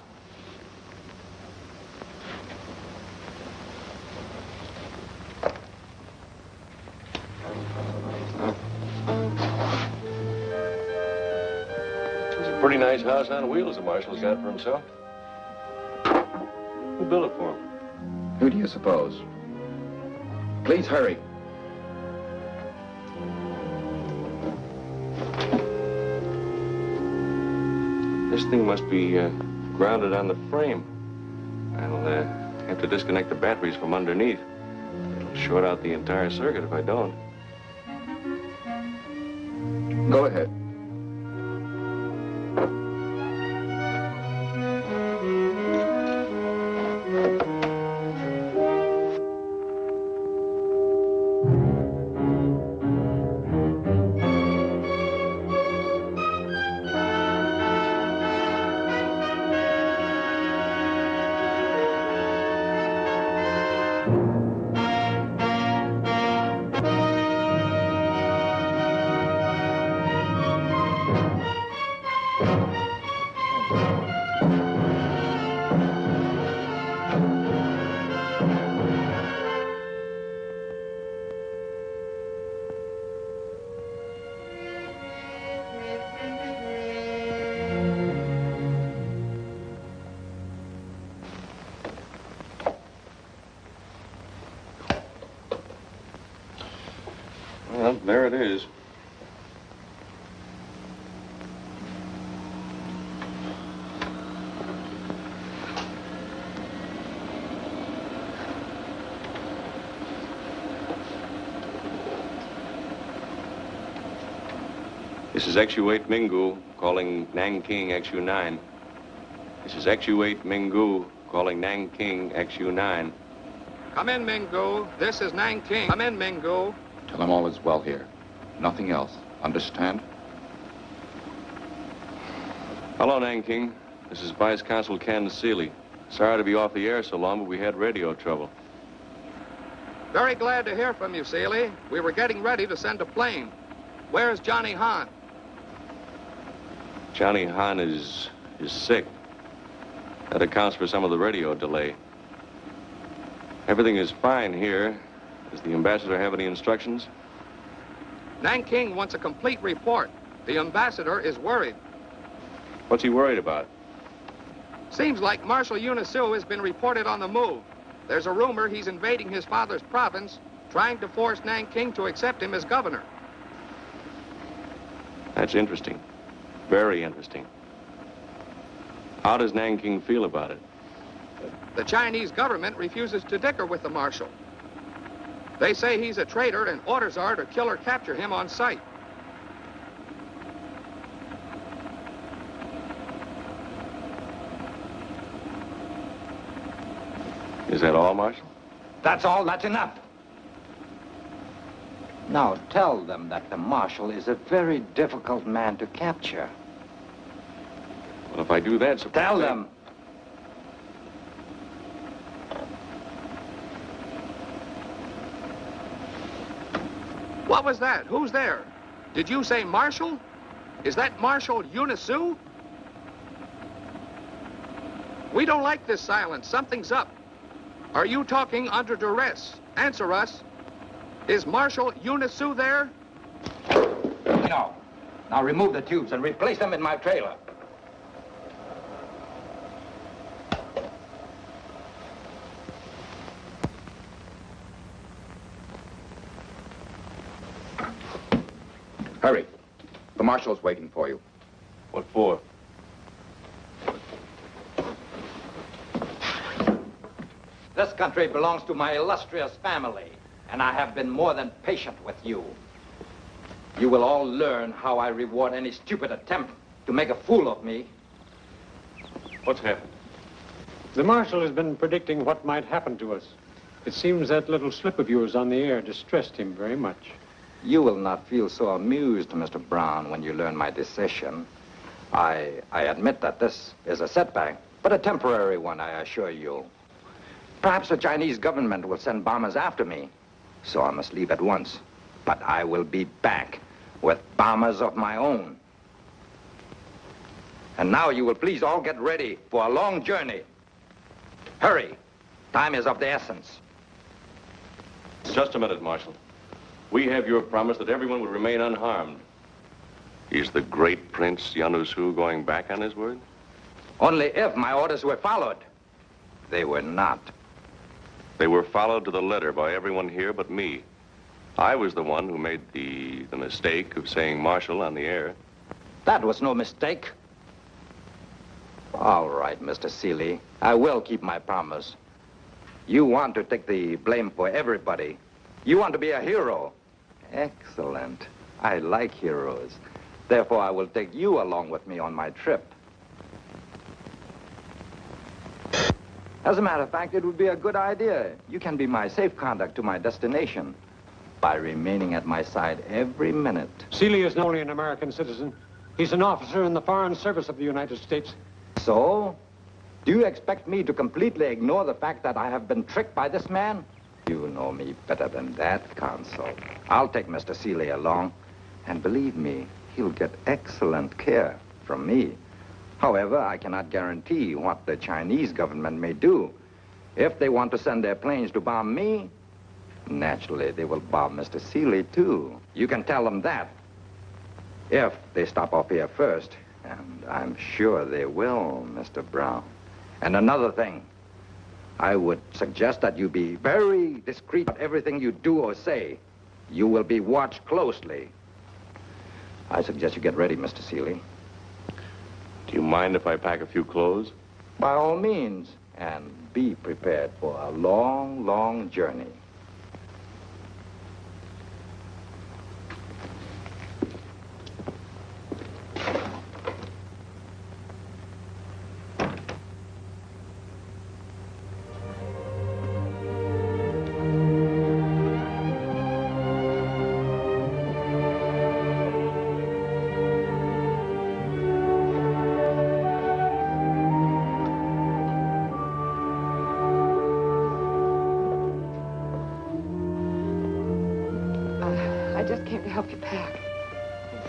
It's a pretty nice house on wheels the Marshal's got for himself. Who built it for him? Who do you suppose? Please hurry. This thing must be grounded on the frame. I'll have to disconnect the batteries from underneath. It'll short out the entire circuit if I don't. Go ahead. Well, there it is. This is XU-8 Mingo calling Nanking XU-9. This is XU-8 Mingo calling Nanking XU-9. Come in, Mingo. This is Nanking. Come in, Mingo. Tell him all is well here. Nothing else. Understand? Hello, Nanking. This is Vice Consul Kenneth Seeley. Sorry to be off the air so long, but we had radio trouble. Very glad to hear from you, Seeley. We were getting ready to send a plane. Where's Johnny Hahn? Johnny Hahn is sick. That accounts for some of the radio delay. Everything is fine here. Does the ambassador have any instructions? Nanking wants a complete report. The ambassador is worried. What's he worried about? Seems like Marshal Yun Usu has been reported on the move. There's a rumor he's invading his father's province, trying to force Nanking to accept him as governor. That's interesting. Very interesting. How does Nanking feel about it? The Chinese government refuses to dicker with the Marshal. They say he's a traitor and orders are to kill or capture him on sight. Is that all, Marshal? That's all. That's enough. Now tell them that the Marshal is a very difficult man to capture. Well, if I do that, suppose Tell them. What was that? Who's there? Did you say Marshal? Is that Marshal Yun Usu? We don't like this silence. Something's up. Are you talking under duress? Answer us. Is Marshal Yun Usu there? No. Now remove the tubes and replace them in my trailer. Hurry. The marshal's waiting for you. What for? This country belongs to my illustrious family, and I have been more than patient with you. You will all learn how I reward any stupid attempt to make a fool of me. What's happened? The Marshal has been predicting what might happen to us. It seems that little slip of yours on the air distressed him very much. You will not feel so amused, Mr. Brown, when you learn my decision. I admit that this is a setback, but a temporary one, I assure you. Perhaps the Chinese government will send bombers after me, so I must leave at once. But I will be back with bombers of my own. And now you will please all get ready for a long journey. Hurry. Time is of the essence. Just a minute, Marshal. We have your promise that everyone will remain unharmed. Is the great Prince Yun Usu going back on his word? Only if my orders were followed. They were not. They were followed to the letter by everyone here but me. I was the one who made the mistake of saying Marshal on the air. That was no mistake. All right, Mr. Seeley. I will keep my promise. You want to take the blame for everybody. You want to be a hero. Excellent. I like heroes. Therefore, I will take you along with me on my trip. As a matter of fact, it would be a good idea. You can be my safe conduct to my destination by remaining at my side every minute. Seeley is not only an American citizen. He's an officer in the Foreign Service of the United States. So? Do you expect me to completely ignore the fact that I have been tricked by this man? You know me better than that, Consul. I'll take Mr. Seeley along, and believe me, he'll get excellent care from me. However, I cannot guarantee what the Chinese government may do. If they want to send their planes to bomb me, naturally, they will bomb Mr. Seeley, too. You can tell them that. If they stop off here first, and I'm sure they will, Mr. Brown. And another thing, I would suggest that you be very discreet about everything you do or say. You will be watched closely. I suggest you get ready, Mr. Seeley. Do you mind if I pack a few clothes? By all means, and be prepared for a long, long journey.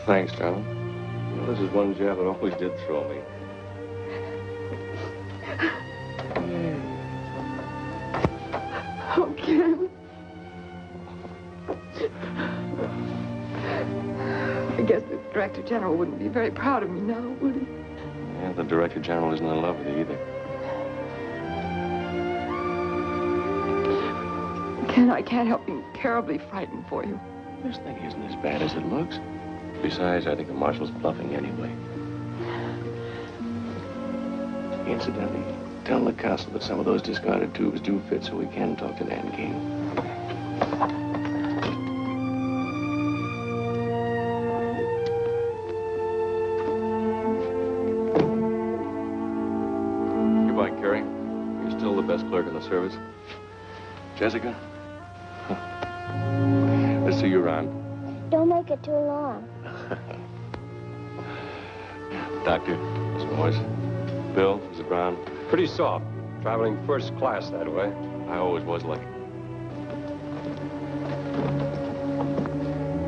Thanks, darling. Well, this is one job that always did throw me. Oh, Ken. I guess the Director General wouldn't be very proud of me now, would he? Yeah, the Director General isn't in love with you either. Ken, I can't help being terribly frightened for you. This thing isn't as bad as it looks. Besides, I think the Marshal's bluffing anyway. Incidentally, tell the Consul that some of those discarded tubes do fit so we can talk to Nanking. Goodbye, Carrie. You're still the best clerk in the service. Jessica? Let's see you around. Don't make it too long. Doctor, Mr. Morris. Bill, Mr. Brown. Pretty soft. Traveling first class that way. I always was lucky.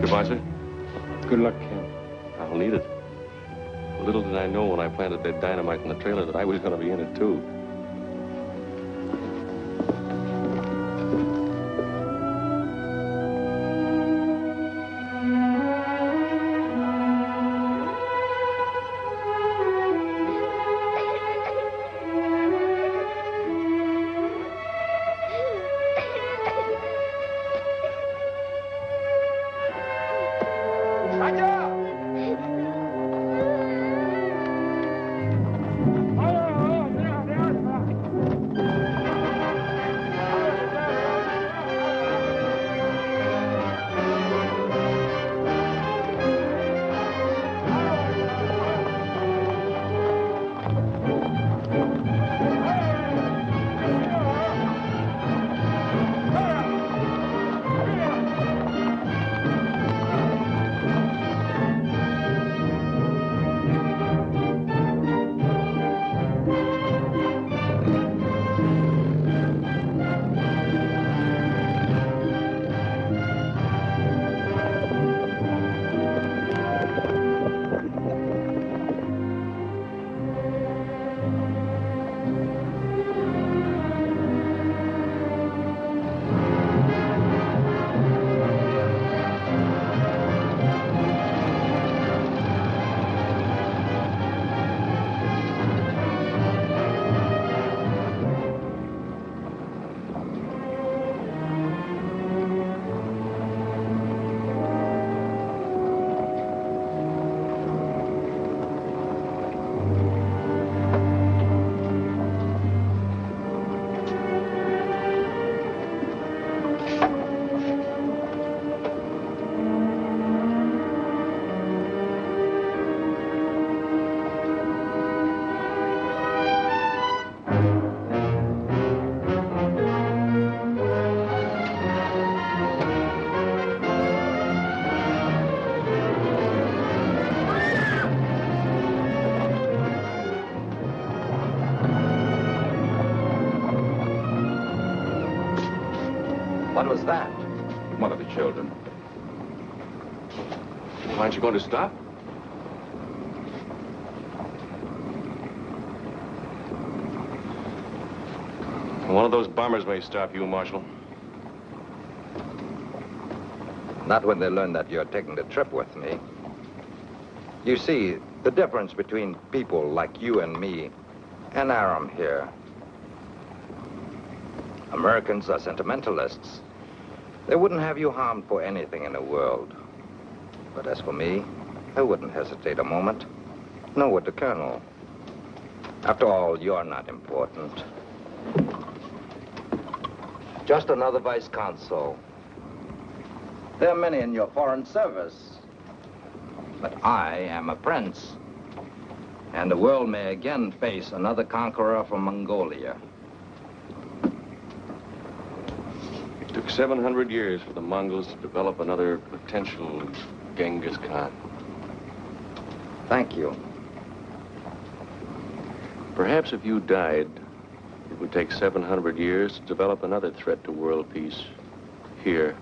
Goodbye, sir. Good luck, Ken. I'll need it. Little did I know when I planted that dynamite in the trailer that I was going to be in it, too. What was that? One of the children. Aren't you going to stop? One of those bombers may stop you, Marshal. Not when they learn that you're taking the trip with me. You see, the difference between people like you and me and Aram here. Americans are sentimentalists. They wouldn't have you harmed for anything in the world. But as for me, I wouldn't hesitate a moment. Nor would the Colonel. After all, you're not important. Just another vice consul. There are many in your foreign service. But I am a prince. And the world may again face another conqueror from Mongolia. It took 700 years for the Mongols to develop another potential Genghis Khan. Thank you. Perhaps if you died, it would take 700 years to develop another threat to world peace. Here.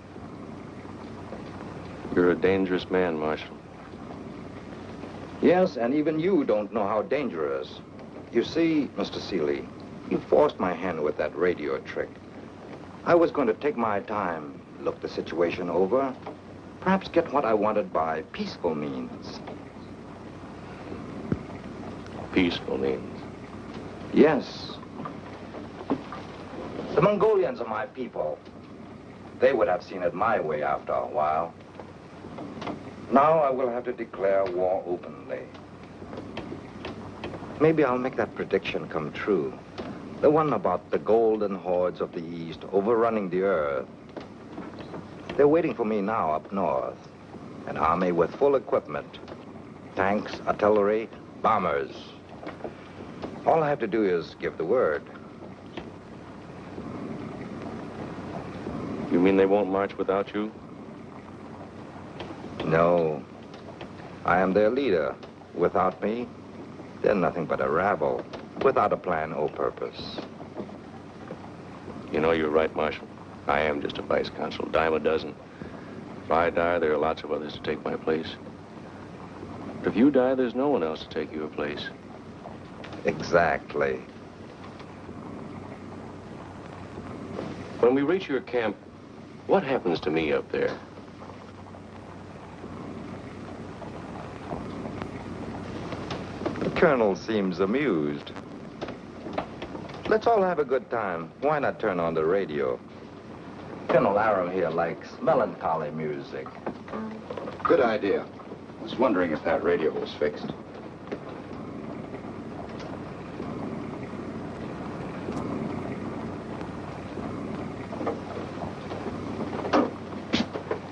You're a dangerous man, Marshal. Yes, and even you don't know how dangerous. You see, Mr. Seeley, you forced my hand with that radio trick. I was going to take my time, look the situation over, perhaps get what I wanted by peaceful means. Peaceful means? Yes. The Mongolians are my people. They would have seen it my way after a while. Now I will have to declare war openly. Maybe I'll make that prediction come true. The one about the golden hordes of the East overrunning the earth. They're waiting for me now up north. An army with full equipment. Tanks, artillery, bombers. All I have to do is give the word. You mean they won't march without you? No. I am their leader. Without me, they're nothing but a rabble. Without a plan or purpose. You know, you're right, Marshal. I am just a vice consul, dime a dozen. If I die, there are lots of others to take my place. But if you die, there's no one else to take your place. Exactly. When we reach your camp, what happens to me up there? The colonel seems amused. Let's all have a good time. Why not turn on the radio? Colonel Arrow here likes melancholy music. Good idea. I was wondering if that radio was fixed.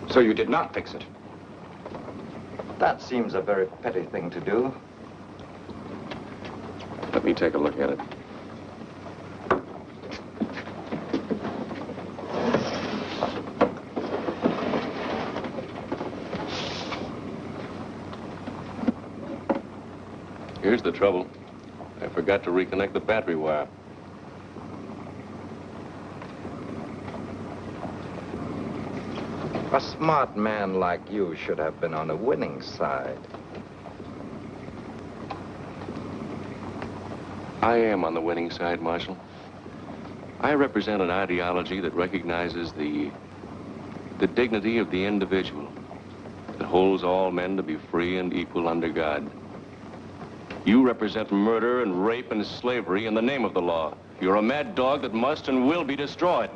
So you did not fix it? That seems a very petty thing to do. Let me take a look at it. Here's the trouble. I forgot to reconnect the battery wire. A smart man like you should have been on the winning side. I am on the winning side, Marshal. I represent an ideology that recognizes the dignity of the individual, that holds all men to be free and equal under God. You represent murder and rape and slavery in the name of the law. You're a mad dog that must and will be destroyed.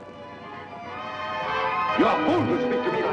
You're a fool to speak to me